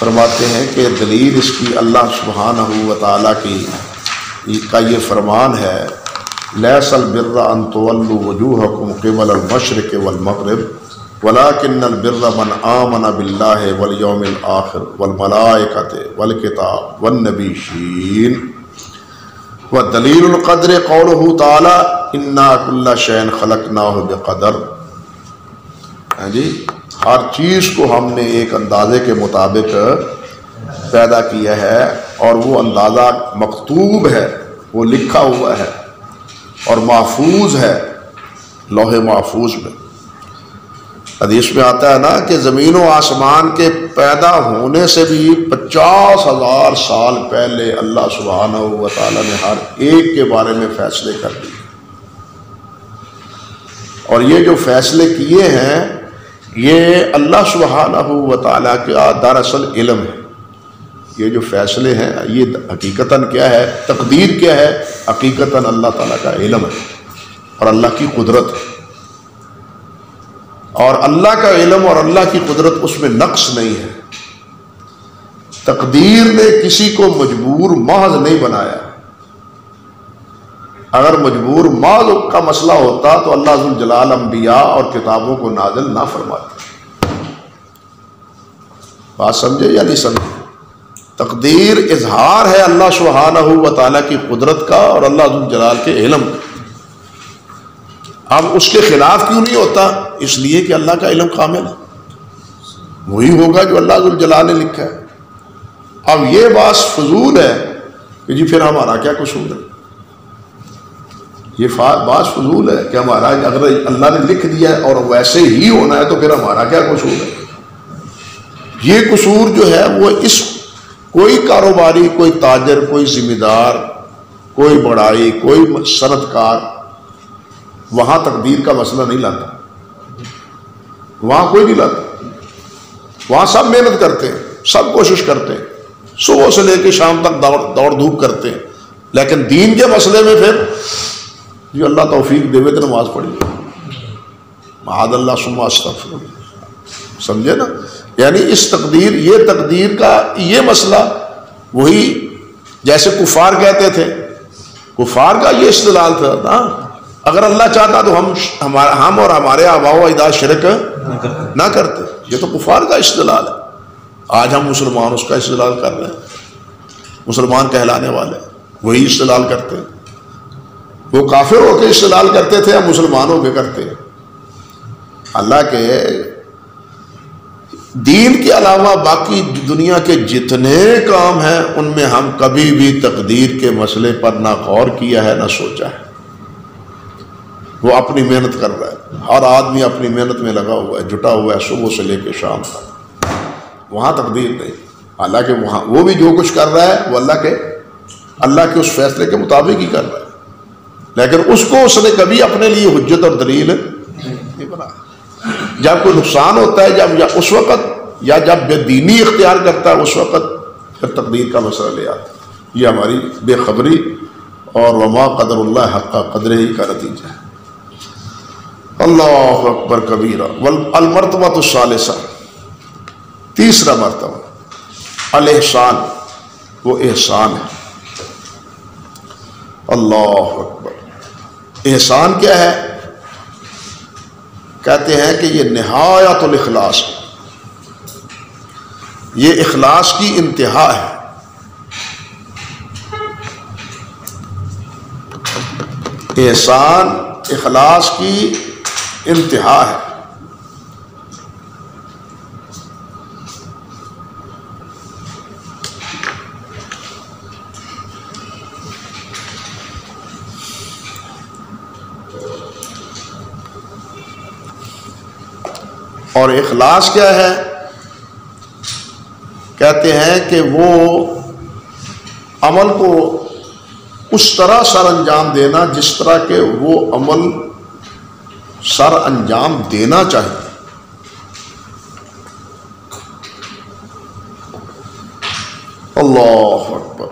فرماتے ہیں کہ دلیل اس کی اللہ سبحانہ و تعالیٰ کا یہ فرمان ہے لیس البر ان تولوا وجوہکم قبل المشرق والمغرب ولكن البر من آمن باللہ والیوم الآخر والملائکۃ والکتاب والنبیین ودلیل القدر قولہ تعالی انا کل شیء خلقناہ بقدر. جی ہر چیز کو ہم نے ایک اندازے کے مطابق پیدا کیا ہے اور وہ اندازہ مکتوب ہے، وہ لکھا ہوا ہے اور محفوظ ہے لوح محفوظ میں. حدیث میں آتا ہے نا کہ زمین و آسمان کے پیدا ہونے سے بھی 50,000 سال پہلے اللہ سبحانہ و تعالیٰ نے ہر ایک کے بارے میں فیصلے کر دیے، اور یہ جو فیصلے کیے ہیں یہ اللہ سبحانہ و تعالیٰ کا دراصل علم ہے. یہ جو فیصلے ہیں یہ حقیقتاً کیا ہے، تقدیر کیا ہے، حقیقتاً اللہ تعالیٰ کا علم ہے اور اللہ کی قدرت ہے. اور اللہ کا علم اور اللہ کی قدرت اس میں نقص نہیں ہے. تقدیر نے کسی کو مجبور محض نہیں بنایا. اگر مجبور محض کا مسئلہ ہوتا تو اللہ ذوالجلال انبیاء اور کتابوں کو نازل نہ فرماتے. بات سمجھے یا نہیں سمجھے؟ تقدیر اظہار ہے اللہ سبحانہ و تعالیٰ کی قدرت کا اور اللہ ذوالجلال کے علم کا. اب اس کے خلاف کیوں نہیں ہوتا؟ اس لیے کہ اللہ کا علم کامل ہے، وہی ہوگا جو اللہ ذوالجلال نے لکھا ہے. اب یہ بات فضول ہے کہ جی پھر ہمارا کیا قصور ہے. یہ بات فضول ہے کہ ہمارا اگر اللہ نے لکھ دیا ہے اور ویسے ہی ہونا ہے تو پھر ہمارا کیا قصور ہے. یہ قصور جو ہے وہ اس کوئی کاروباری، کوئی تاجر، کوئی ذمہ دار، کوئی بڑائی، کوئی صنعت کار وہاں تقدیر کا مسئلہ نہیں لاتا. وہاں کوئی نہیں لاتا. وہاں سب محنت کرتے ہیں، سب کوشش کرتے ہیں، صبح سے لے کے شام تک دوڑ دھوپ کرتے ہیں. لیکن دین کے مسئلے میں پھر جو اللہ توفیق دے تو نماز پڑھی معاذ اللہ ثم استغفر اللہ. سمجھے نا؟ یعنی اس تقدیر، یہ تقدیر کا یہ مسئلہ وہی جیسے کفار کہتے تھے، کفار کا یہ استدلال تھا نا، اگر اللہ چاہتا تو ہم اور ہمارے آباء و اجداد شرک نہ کرتے. یہ تو کفار کا استدلال ہے. آج ہم مسلمان اس کا استدلال کر رہے ہیں، مسلمان کہلانے والے وہی استدلال کرتے ہیں. وہ کافر ہو کے استدلال کرتے تھے، ہم مسلمان ہو کے کرتے ہیں. اللہ کے دین کے علاوہ باقی دنیا کے جتنے کام ہیں ان میں ہم کبھی بھی تقدیر کے مسئلے پر نہ غور کیا ہے نہ سوچا ہے. وہ اپنی محنت کر رہا ہے، ہر آدمی اپنی محنت میں لگا ہوا ہے، جٹا ہوا ہے صبح سے لے کے شام تک. وہاں تقدیر نہیں. حالانکہ وہاں وہ بھی جو کچھ کر رہا ہے وہ اللہ کے اس فیصلے کے مطابق ہی کر رہا ہے، لیکن اس کو اس نے کبھی اپنے لیے حجت اور دلیل نہیں بنایا. جب کوئی نقصان ہوتا ہے، جب اس وقت یا جب بے دینی اختیار کرتا ہے اس وقت پھر تقدیر کا مسئلہ لے آتا ہے. یہ ہماری بے خبری اور وما قدر اللہ حق قدرہ ہی کا نتیجہ ہے. اللہ اکبر کبیرہ. المرتبہ الثالثہ، تیسرا مرتبہ الاحسان، وہ احسان ہے. اللہ اکبر. احسان کیا ہے؟ کہتے ہیں کہ یہ نہایت الاخلاص، یہ اخلاص کی انتہا ہے. احسان اخلاص کی انتہا ہے. اور اخلاص کیا ہے؟ کہتے ہیں کہ وہ عمل کو اس طرح سر انجام دینا جس طرح کہ وہ عمل سر انجام دینا چاہیے. اللہ اکبر.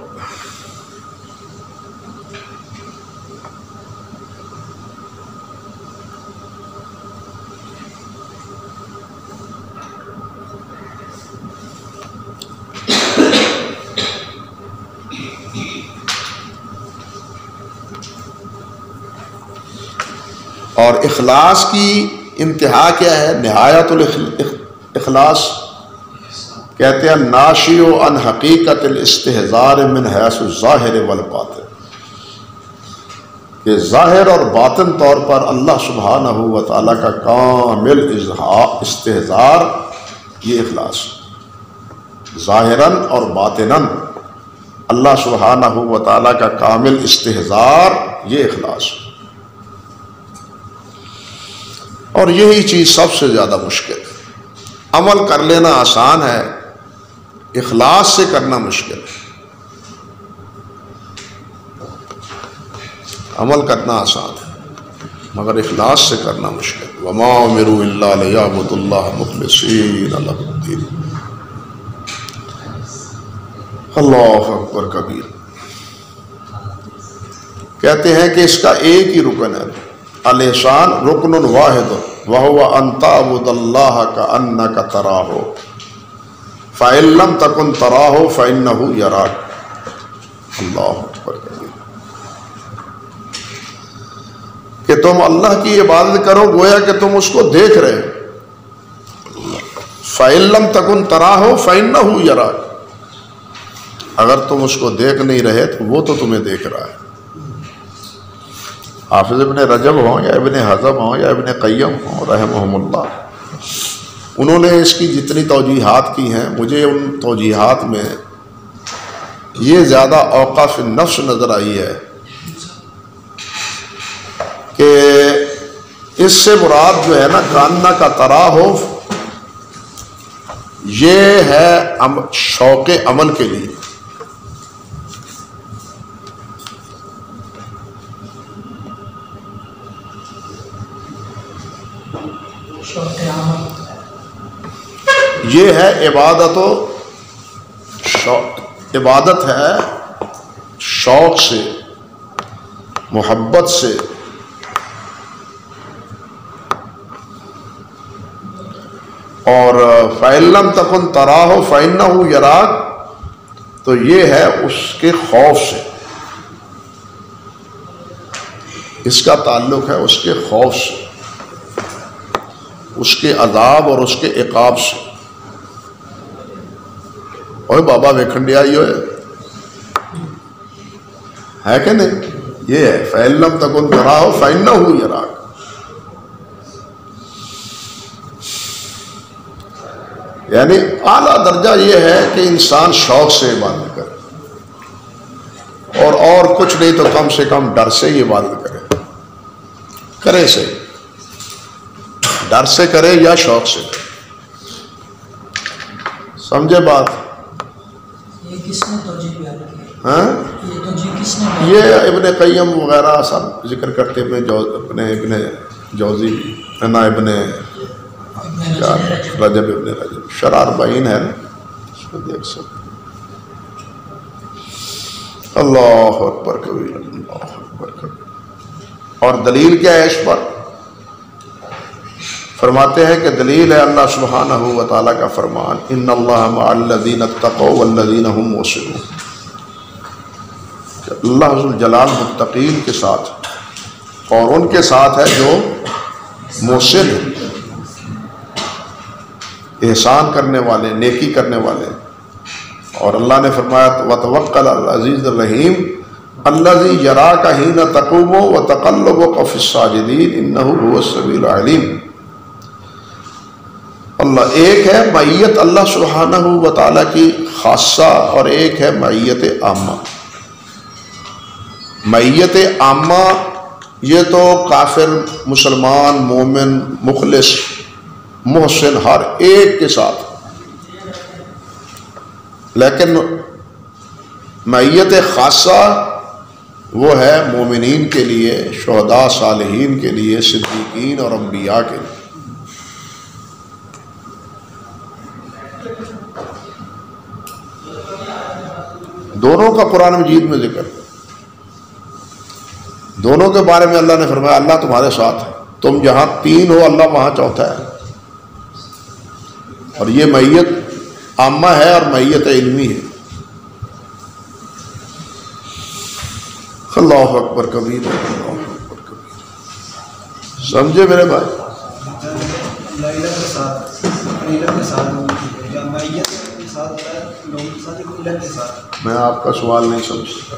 اور اخلاص کی انتہا کیا ہے؟ نہایت الاخلاص کہتے ہیں ناشئ عن حقیقت الاستحضار من حیث الظاہر والباطن، کہ ظاہر اور باطن طور پر اللہ سبحانہ و تعالیٰ کا کامل استحضار، یہ اخلاص، ظاہراً اور باطناً اللہ سبحانہ و تعالیٰ کا کامل استحضار، یہ اخلاص۔ اور یہی چیز سب سے زیادہ مشکل ہے۔ عمل کر لینا آسان ہے، اخلاص سے کرنا مشکل ہے۔ عمل کرنا آسان ہے مگر اخلاص سے کرنا مشکل۔ وما امروا الا لیعبدوا اللہ مخلصین لہ الدین۔ اللہ اکبر کبیر۔ کہتے ہیں کہ اس کا ایک ہی رکن ہے، الاحسان رکن واحد وہو ان تعبد اللہ کأنک تراہ فإن لم تکن تراہ فإنہ یراک۔ اللہ اکبر کبیر، کہ تم اللہ کی عبادت کرو گویا کہ تم اس کو دیکھ رہے ہو۔ فإن لم تکن تراہ فإنہ یراک، اگر تم اس کو دیکھ نہیں رہے تو وہ تو تمہیں دیکھ رہا ہے۔ حافظ ابن رجب ہوں یا ابن حزم ہوں یا ابن قیم ہوں رحمہم اللہ، انہوں نے اس کی جتنی توجیحات کی ہیں، مجھے ان توجیحات میں یہ زیادہ اوقاف النفس نظر آئی ہے کہ اس سے مراد جو ہے نا کاننا کا تراہ، یہ ہے شوق عمل کے لیے۔ یہ ہے عبادت عبادت ہے شوق سے، محبت سے۔ اور فإن لم تکن تراہ فإنہ یراک، تو یہ ہے اس کے خوف سے، اس کا تعلق ہے اس کے خوف سے، اس کے عذاب اور اس کے عقاب سے۔ اوہ بابا ویکھن دیا ہی ہوئے ہے کہ نہیں؟ یہ ہے فإن لم تکن تراہ فإنہ یراک۔ یعنی اعلیٰ درجہ یہ ہے کہ انسان شوق سے عبادت کرے، اور کچھ نہیں تو کم سے کم ڈر سے ہی عبادت کرے سے، ڈر سے کرے یا شوق سے کرے۔ سمجھے بات؟ یہ کس نے توجیہ بیان کی؟ ہاں، یہ توجیہ کس نے؟ یہ ابن قیم وغیرہ سب ذکر کرتے ہیں، ابن جوزی نا، ابن رجب، ابن رجب شرح 40 ہے نا، اس کو دیکھ سکتے۔ اللہ اکبر کبیر، اللہ اکبر کبیر۔ اور دلیل کیا ہے اس پر؟ فرماتے ہیں کہ دلیل ہے اللہ سبحانہ و تعالیٰ کا فرمان ان اللہ مع الذین اتقوا والذین هم محسنون، کہ اللہ ذو الجلال متقین کے ساتھ اور ان کے ساتھ ہے جو محسن ہیں، احسان کرنے والے، نیکی کرنے والے۔ اور اللہ نے فرمایا وتوکل علی العزیز الرحیم الذی یراک حین تقوم وتقلبک فی الساجدین انہ هو السمیع العلیم۔ اللہ ایک ہے معیت اللہ سبحانہ و تعالیٰ کی خاصہ، اور ایک ہے معیت عامہ۔ معیت عامہ یہ تو کافر، مسلمان، مومن، مخلص، محسن ہر ایک کے ساتھ، لیکن معیت خاصہ وہ ہے مومنین کے لیے، شہداء، صالحین کے لیے، صدیقین اور انبیاء کے لیے۔ دونوں کا قرآن مجید میں ذکر، دونوں کے بارے میں اللہ نے فرمایا اللہ تمہارے ساتھ ہے، تم جہاں 3 ہو اللہ وہاں چوتھا ہے۔ اور یہ معیت عامہ ہے اور معیت علمی ہے۔ اللہ اکبر کبیر، اللہ اکبر کبیر۔ سمجھے میرے بھائی؟ میں آپ کا سوال نہیں سمجھ سکتا.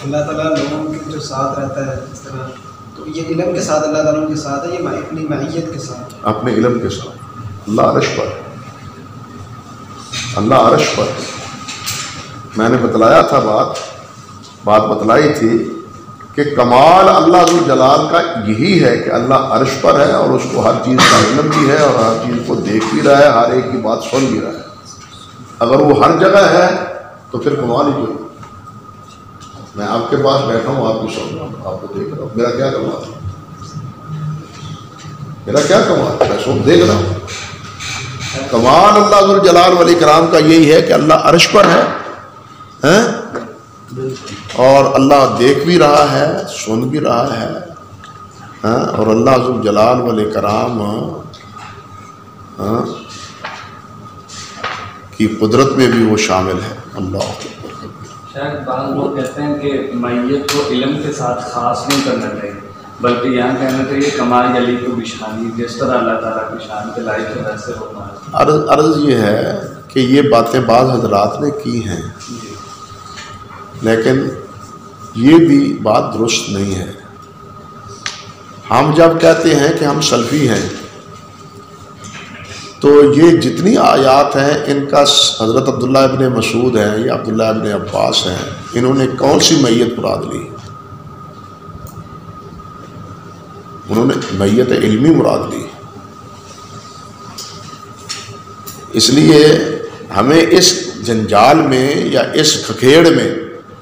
اللہ تعالیٰ لوگوں کے جو ساتھ رہتا ہے اس طرح، تو یہ علم کے ساتھ اللہ تعالیٰ کے ساتھ ہے، یہ اپنی معیت کے ساتھ، اپنے علم کے ساتھ. اللہ عرش پر ہے، اللہ عرش پر ہے. میں نے بتلایا تھا بات بتلائی تھی کہ کمال اللہ ذو الجلال کا یہی ہے کہ اللہ عرش پر ہے اور اس کو ہر چیز کا علم بھی ہے اور ہر چیز کو دیکھ بھی رہا ہے، ہر ایک کی بات سن بھی رہا ہے. اگر وہ ہر جگہ ہے تو پھر کمال ہی کیوں؟ میں آپ کے پاس بیٹھا ہوں، آپ کو سن رہا ہوں، آپ کو دیکھ رہا ہوں، میرا کیا کمال ہے؟ میرا کیا کمال ہے؟ میں سب دیکھ رہا ہوں. کمال اللہ ذو الجلال والاکرام کا یہی ہے کہ اللہ عرش پر ہے اور اللہ دیکھ بھی رہا ہے، سن بھی رہا ہے، اور اللہ ذو الجلال والاکرام کی قدرت میں بھی وہ شامل ہے. اللہ شاید بعض لوگ کہتے ہیں کہ میت کو علم کے ساتھ خاص نہیں کرنا چاہیے، بلکہ یہاں کہنا چاہیے کمال علی کو بشانی، جس طرح اللہ تعالیٰ کی شان کے لائق ہے ویسے ہونا ہے. عرض یہ ہے کہ یہ باتیں بعض حضرات نے کی ہیں، لیکن یہ بھی بات درست نہیں ہے. ہم جب کہتے ہیں کہ ہم سلفی ہیں تو یہ جتنی آیات ہیں ان کا حضرت عبداللہ ابن مسعود ہیں یا عبداللہ ابن عباس ہیں، انہوں نے کون سی میت مراد لی؟ انہوں نے میت علمی مراد لی. اس لیے ہمیں اس جنجال میں یا اس کھکھیڑ میں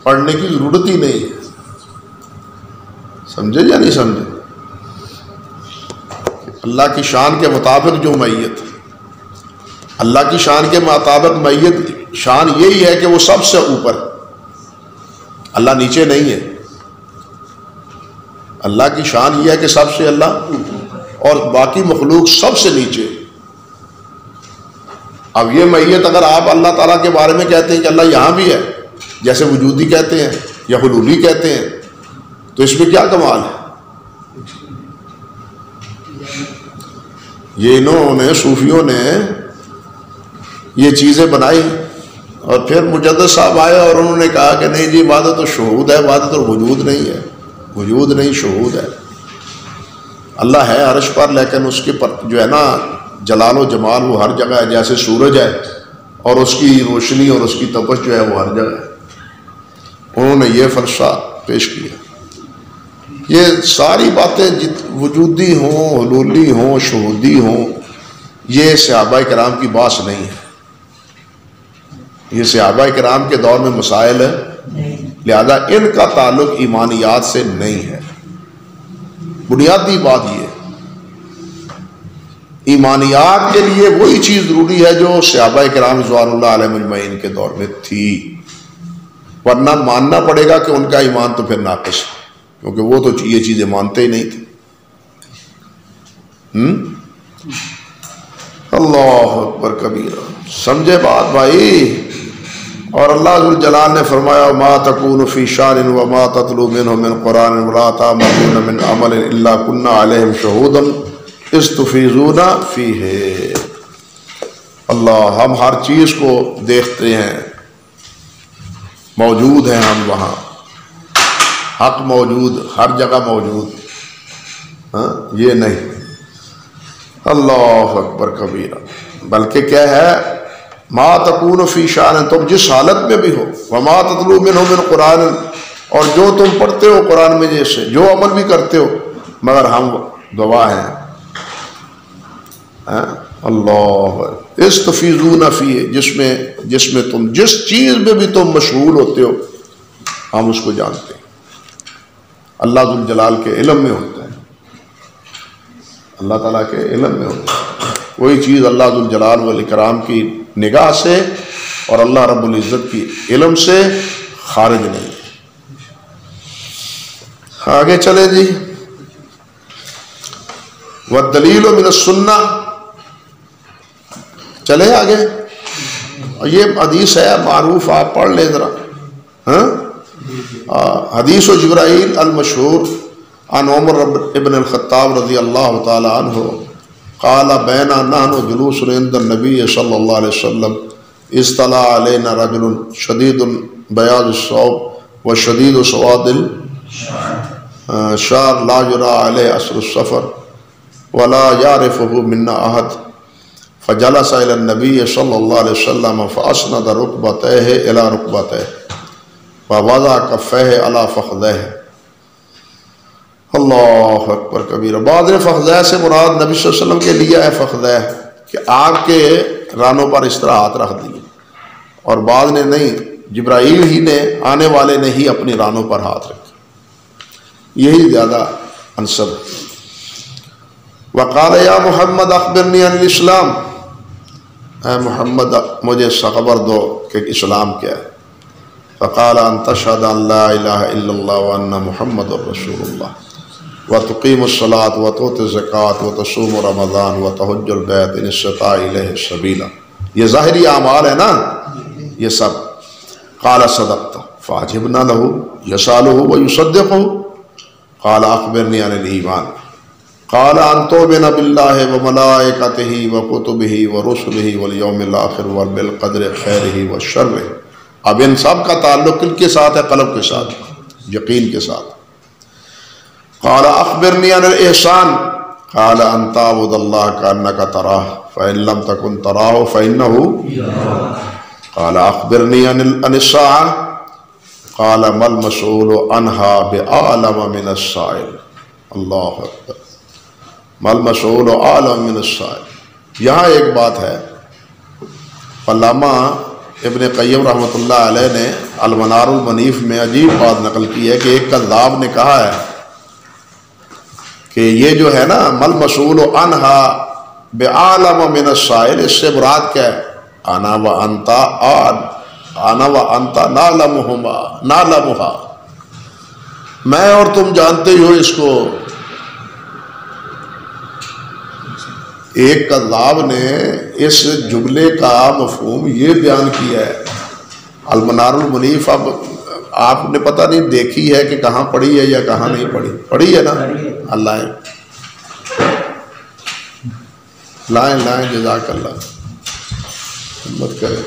پڑھنے کی ضرورت ہی نہیں ہے. سمجھے یا نہیں سمجھے؟ اللہ کی شان کے مطابق جو میت، اللہ کی شان کے مطابق میت شان یہی ہے کہ وہ سب سے اوپر، اللہ نیچے نہیں ہے. اللہ کی شان یہ ہے کہ سب سے اللہ اور باقی مخلوق سب سے نیچے. اب یہ میت اگر آپ اللہ تعالیٰ کے بارے میں کہتے ہیں کہ اللہ یہاں بھی ہے، جیسے وجودی کہتے ہیں یا حلولی کہتے ہیں، تو اس میں کیا کمال ہے؟ یہ انہوں نے صوفیوں نے یہ چیزیں بنائی اور پھر مجدد صاحب آئے اور انہوں نے کہا کہ نہیں جی عبادت تو شہود ہے، عبادت اور وجود نہیں ہے، وجود نہیں شہود ہے. اللہ ہے عرش پر، لیکن اس کے پر جو ہے نا جلال و جمال وہ ہر جگہ ہے، جیسے سورج ہے اور اس کی روشنی اور اس کی تپش جو ہے وہ ہر جگہ ہے. انہوں نے یہ فلسفہ پیش کیا. یہ ساری باتیں وجودی ہوں، حلولی ہوں، شہودی ہوں، یہ صحابہ کرام کی بات نہیں ہے. یہ صحابہ کرام کے دور میں مسائل ہے، لہذا ان کا تعلق ایمانیات سے نہیں ہے. بنیادی بات یہ ہے، ایمانیات کے لیے وہی چیز ضروری ہے جو صحابہ کرام رضوان اللہ علیہم اجمعین کے دور میں تھی، ورنہ ماننا پڑے گا کہ ان کا ایمان تو پھر ناقص ہے، کیونکہ وہ تو یہ چیزیں مانتے ہی نہیں تھے. اللہ اکبر کبیرہ. سمجھے بات بھائی؟ اور اللہ ذو الجلال نے فرمایا ما تکون فی شان وما تتلو منہ من قرآن ولا تعملون من عمل الا کنا علیہم شہودا اذ تفیضون فیہ. اللہ ہم ہر چیز کو دیکھتے ہیں، موجود ہیں ہم وہاں، حق موجود، ہر جگہ موجود، یہ نہیں. اللہ اکبر کبیرہ. بلکہ کیا ہے، ما تکون فی شان، تم جس حالت میں بھی ہو، وما تتلو منہ من قرآن، اور جو تم پڑھتے ہو قرآن میں جیسے جو عمل بھی کرتے ہو، مگر ہم گواہ ہیں. اللہ استفیضون فیہ، جس میں تم جس چیز میں بھی تم مشغول ہوتے ہو ہم اس کو جانتے ہیں. اللہ ذو الجلال کے علم میں ہوتا ہے، اللہ تعالیٰ کے علم میں ہوتا ہے. کوئی چیز اللہ ذو الجلال والاکرام کی نگاہ سے اور اللہ رب العزت کی علم سے خارج نہیں. آگے چلے جی. والدلیل من السنہ، چلے آگے. یہ حدیث ہے معروف، آپ پڑھ لیں ذرا. حدیث و جبرائیل المشہور عن عمر ابن الخطاب رضی اللہ تعالی عنہ قال بینا نحن جلوس عند النبی صلی اللہ علیہ وسلم اطلع علینا رجل شدید بیاض الثوب وشدید سواد الشعر لا یری علیہ اثر السفر ولا يعرفه منا احد فجلس الى النبي صلی اللہ علیہ وسلم فاسند ركبتيه الى ركبتيه ووضع كفيه على فخذيه. اللہ اکبر کبیرہ. بعض نے فخذہ سے مراد نبی صلی اللہ علیہ وسلم کے لیا ہے فخذہ کہ آپ کے رانوں پر اس طرح ہاتھ رکھ دیے، اور بعض نے نہیں، جبرائیل ہی نے آنے والے نے ہی اپنی رانوں پر ہاتھ رکھے، یہی زیادہ انسب. وقال یا محمد اخبرنی عن الاسلام، اے محمد مجھے خبر دو کہ اسلام کیا ہے. فقال ان تشهد ان لا الہ الا اللہ وان محمد رسول اللہ وتقیم الصلاۃ وتؤتی الزکوٰۃ وتصوم رمضان وتحج البیت ان استطاع الیہ سبیلا. یہ ظاہری اعمال ہے نا یہ سب. قال صدقت فعجبنا له يسأله ويصدقه. قال اخبرنی عن الایمان. قال ان تؤمن باللہ وملائکتہ وکتبہ ورسلہ والیوم الآخر وبالقدر خیرہ وشرہ. اب ان سب کا تعلق کن کے ساتھ ہے؟ قلب کے ساتھ، یقین کے ساتھ. قال اخبرنی عن الاحسان. قال ان تعبد اللہ کانک تراہ فإن لم تکن تراہ فإنہ. قال اخبرنی عن الساعة. قال ما المسؤول عنها بأعلم من السائل. اللہ اکبر. ما المسؤول اعلم من السائل. یہاں ایک بات ہے، علامہ ابن قیم رحمۃ اللہ علیہ نے المنار المنیف میں عجیب بات نقل کی ہے کہ ایک کذاب نے کہا ہے کہ یہ جو ہے نا مل مسئول عنہا بعالم من السائل، اس سے مراد کیا ہے؟ انا و انتا نعلمہا، میں اور تم جانتے ہو اس کو. ایک کذاب نے اس جملے کا مفہوم یہ بیان کیا ہے. المنار المنیف اب آپ نے پتہ نہیں دیکھی ہے کہ کہاں پڑھی ہے یا کہاں نہیں پڑھی. پڑھی ہے نا؟ اللہ لائیں جزاک اللہ ہمت کرے.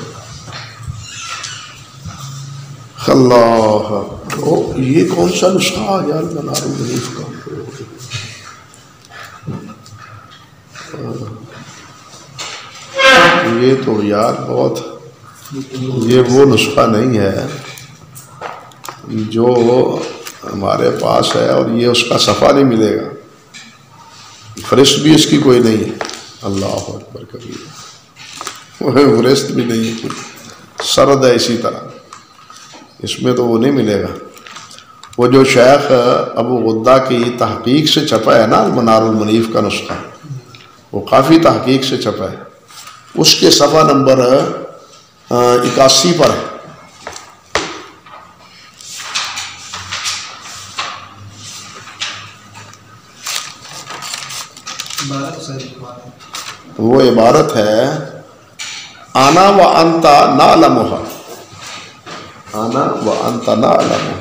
اللہ یہ کون سا نسخہ آ گیا المنار المنیف کا؟ یہ تو یار بہت، یہ وہ نسخہ نہیں ہے جو ہمارے پاس ہے، اور یہ اس کا صفحہ نہیں ملے گا، فہرست بھی اس کی کوئی نہیں ہے. اللہ اکبر کبیر. فہرست بھی نہیں ہے، سرد ہے اسی طرح، اس میں تو وہ نہیں ملے گا. وہ جو شیخ ابو غدہ کی تحقیق سے چھپا ہے نا المنار المنیف کا نسخہ، وہ کافی تحقیق سے چھپا ہے، اس کے صفحہ نمبر 81 پر ہے. وہ عبارت ہے انا و انتا نعلمہا، انا و انتا نعلمہا.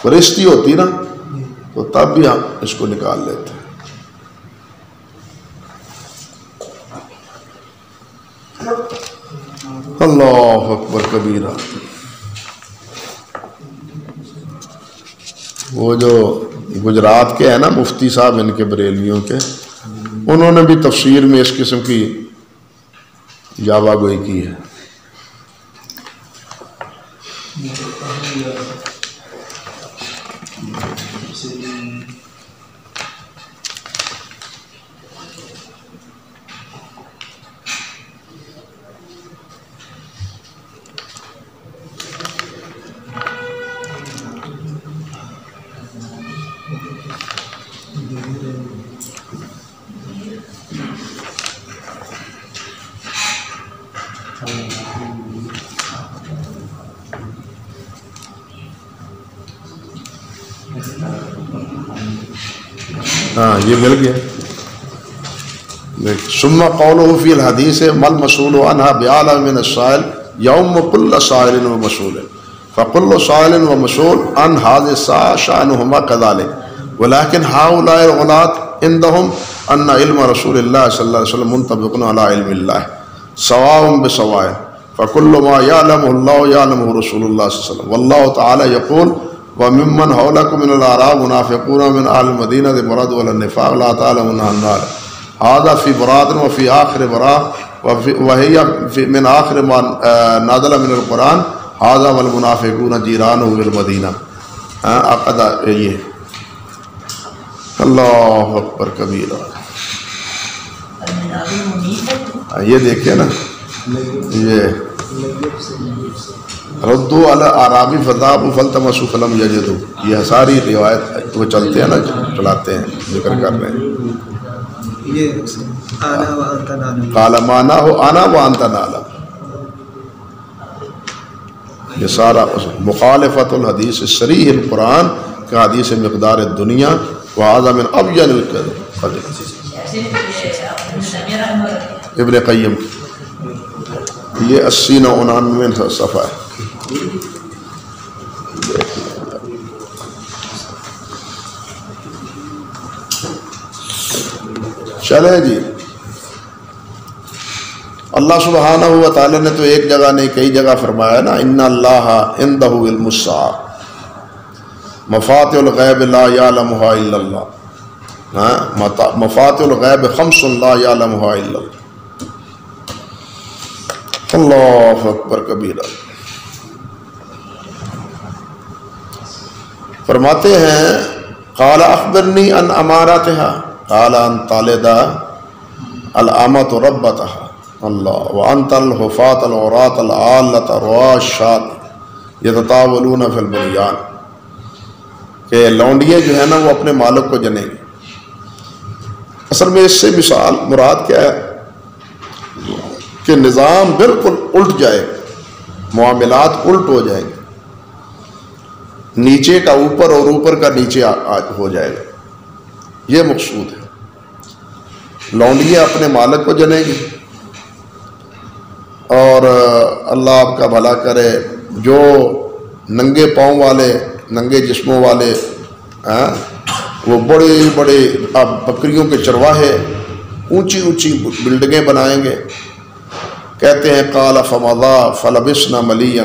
فرشتی ہوتی نا تو تب بھی ہم اس کو نکال لیتے ہیں. اللہ اکبر کبیرہ. وہ جو گجرات کے ہیں نا مفتی صاحب ان کے بریلویوں کے، انہوں نے بھی تفسیر میں اس قسم کی جاوا گوئی کی ہے. ہاں یہ مل گیا، ثم قوله فی الحدیث مل مسئول عنہا بعالم من السائل یوم کل سائل و مسئول فکل سائل و مسئول عن هذه الساعة شأنهما كذلك ولكن هؤلاء الغلاة عندهم ان علم رسول اللہ صلی اللہ علیہ وسلم منطبق على علم اللہ سواء بسواء فكل ما يعلمه الله يعلمه رسول الله صلی اللہ علیہ وسلم والله تعالی یقول وممن حولكم من الاعراب منافقون من اهل المدینہ مراد والنفاق لا تعلمون النار هذا في براءة وفي آخر براءة وهي من آخر ما نازل من القرآن هذا والمنافقون جيرانه بالمدینہ عقد یہ اللہ اکبر کبیرہ یہ دیکھیں نا یہ ردو علی اعرابی فذهبوا فالتمسوا فلم یجدوا یہ ساری روایت وہ چلتے ہیں نا چلاتے ہیں ذکر کر رہے ہیں قال مانا ہو انا وانت نعلم یہ سارا مخالفت الحدیث صریح القرآن کا حدیث مقدار الدنیا وهذا من ابین القدر ابن قیم یہ 80 و 99 صفحہ ہے چلے جی اللہ سبحانہ و تعالی نے تو ایک جگہ نہیں کئی جگہ فرمایا نا ان اللہ عندہ علم الساعہ مفاتح الغیب لا یعلمها الا اللہ مفاتح الغیب خمس لا یعلمها الا اللہ اللہ اکبر کبیرہ فرماتے ہیں قال اخبرنی ان اماراتها قال ان تالدہ الامت ربتها اللہ وانت الحفاظ العراۃ العالۃ الراشات یتطاولون فی البنیان کہ لونڈیے جو ہے نا وہ اپنے مالک کو جنیں گے. اصل میں اس سے مثال مراد کیا ہے کہ نظام بالکل الٹ جائے گا, معاملات الٹ ہو جائیں گے, نیچے کا اوپر اور اوپر کا نیچے ہو جائے گا. یہ مقصود ہے. لونڈیاں اپنے مالک کو جنیں گی اور اللہ آپ کا بھلا کرے جو ننگے پاؤں والے ننگے جسموں والے وہ بڑے بڑے بکریوں کے چرواہے اونچی اونچی بلڈنگیں بنائیں گے. کہتے ہیں قال فمضا فلبسنا ملیا,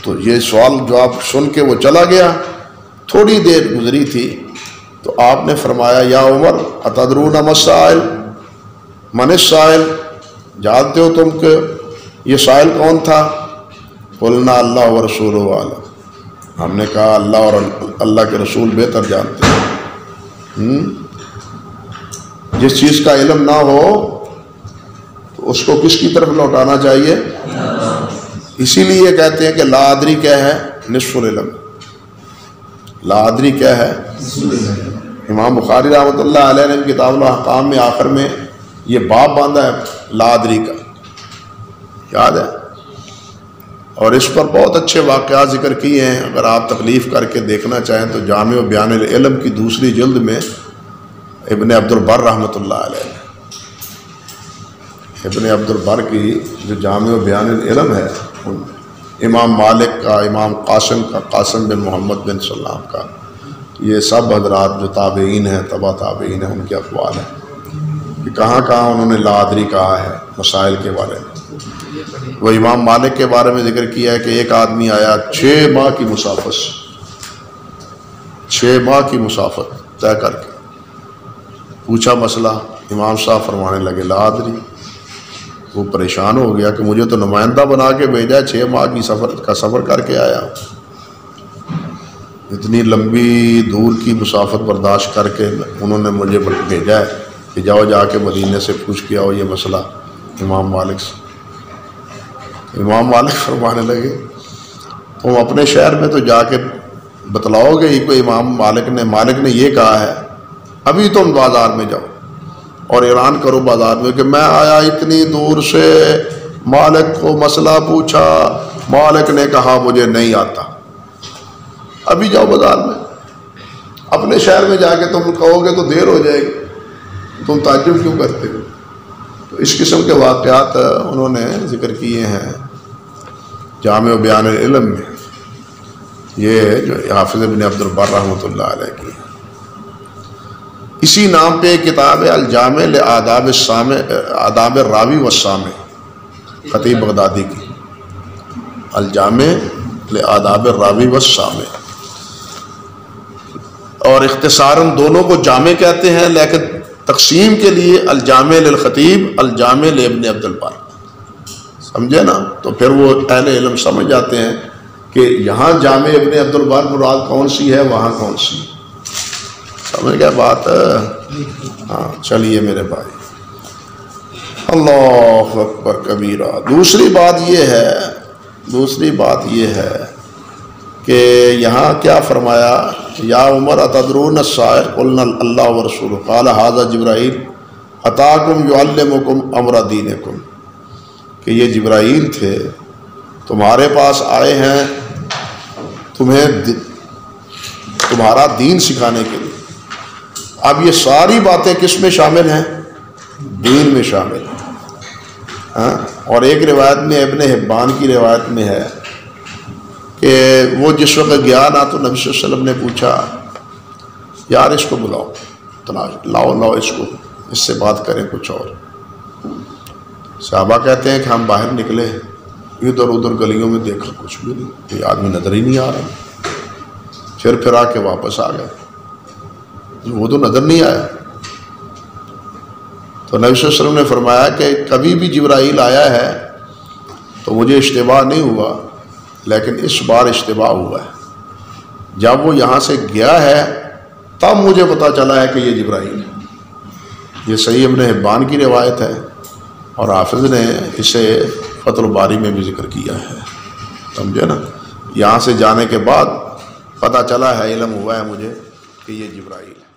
تو یہ سوال جواب سن کے وہ چلا گیا. تھوڑی دیر گزری تھی تو آپ نے فرمایا یا عمر اتدرون ما السائل, من السائل, جانتے ہو تم کہ یہ سائل کون تھا؟ قلنا اللہ و رسول عالم, ہم نے کہا اللہ اور اللہ کے رسول بہتر جانتے ہیں. جس چیز کا علم نہ ہو تو اس کو کس کی طرف لوٹانا چاہیے؟ اسی لیے کہتے ہیں کہ لا ادری کیا ہے؟ نصف العلم. لا ادری کیا ہے؟ امام بخاری رحمۃ اللہ علیہ نے کتاب الاحکام میں آخر میں یہ باب باندھا ہے لا ادری کا, یاد ہے, اور اس پر بہت اچھے واقعات ذکر کیے ہیں. اگر آپ تکلیف کر کے دیکھنا چاہیں تو جامع بیان العلم کی دوسری جلد میں ابن عبد البر رحمۃ اللہ علیہ نے, ابن عبد البر کی جو جامع بیان العلم ہے امام مالک کا, امام قاسم کا, قاسم بن محمد بن سلام کا, یہ سب حضرات جو تابعین ہیں تبع تابعین ہیں ان کے اقوال ہیں کہ کہاں کہاں انہوں نے لا ادری کہا ہے مسائل کے بارے میں. وہ امام مالک کے بارے میں ذکر کیا ہے کہ ایک آدمی آیا 6 ماہ کی مسافت, 6 ماہ کی مسافت طے کر کے پوچھا مسئلہ, امام صاحب فرمانے لگے لا ادری. وہ پریشان ہو گیا کہ مجھے تو نمائندہ بنا کے بھیجا, 6 ماہ کی سفر کر کے آیا, اتنی لمبی دور کی مسافت برداشت کر کے انہوں نے مجھے بھیجا ہے کہ جاؤ جا کے مدینے سے پوچھ کے آؤ یہ مسئلہ امام مالک سے. امام مالک فرمانے لگے تم اپنے شہر میں تو جا کے بتلاؤ گے یہ کوئی امام مالک نے یہ کہا ہے, ابھی تم بازار میں جاؤ اور اعلان کرو بازار میں کہ میں آیا اتنی دور سے, مالک کو مسئلہ پوچھا, مالک نے کہا مجھے نہیں آتا. ابھی جاؤ بازار میں, اپنے شہر میں جا کے تم کہو گے تو دیر ہو جائے گی. تم تعجب کیوں کرتے ہو؟ تو اس قسم کے واقعات انہوں نے ذکر کیے ہیں جامع بیان العلم میں، یہ جو حافظ ابن عبد البر رحمۃ اللہ علیہ کی. اسی نام پہ ایک کتاب ہے الجامع لآداب السامع، آداب الراوی والسامع، خطیب بغدادی کی، الجامع لآداب الراوی والسامع. اور اختصاراً دونوں کو جامع کہتے ہیں، لیکن تقسیم کے لیے الجامع للخطیب، الجامع لابن عبد البر، سمجھے نا؟ تو پھر وہ اہل علم سمجھ جاتے ہیں کہ یہاں جامع ابن عبد البر مراد کون سی ہے، وہاں کون سی. سمجھ گیا بات؟ ہاں چلیے میرے بھائی، اللہ اکبر کبیرہ. دوسری بات یہ ہے کہ یہاں کیا فرمایا، یا عمر اتدرون السائل قلنا اللہ ورسولہ قال ھذا جبرائیل اتاکم یعلمکم امر دینکم، کہ یہ جبرائیل تھے تمہارے پاس آئے ہیں تمہیں تمہارا دین سکھانے کے لیے. اب یہ ساری باتیں کس میں شامل ہیں؟ دین میں شامل ہیں. اور ایک روایت میں ابن حبان کی روایت میں ہے کہ وہ جس وقت گیا نا تو نبی صلی اللہ علیہ وسلم نے پوچھا یار اس کو بلاؤ، لاؤ اس کو، اس سے بات کریں کچھ اور. صحابہ کہتے ہیں کہ ہم باہر نکلے، ادھر ادھر گلیوں میں دیکھا کچھ بھی نہیں، کوئی آدمی نظر ہی نہیں آ رہا. پھر آ کے واپس آ گئے، وہ تو نظر نہیں آیا. تو نبی صلی اللہ علیہ وسلم نے فرمایا کہ کبھی بھی جبرائیل آیا ہے تو مجھے اشتباہ نہیں ہوا، لیکن اس بار اشتباہ ہوا ہے. جب وہ یہاں سے گیا ہے تب مجھے پتا چلا ہے کہ یہ جبرائیل ہے. یہ صحیح ابن حبان کی روایت ہے اور حافظ نے اسے فتح الباری میں بھی ذکر کیا ہے، سمجھے نا؟ یہاں سے جانے کے بعد پتہ چلا ہے، علم ہوا ہے مجھے کہ یہ جبرائیل ہے.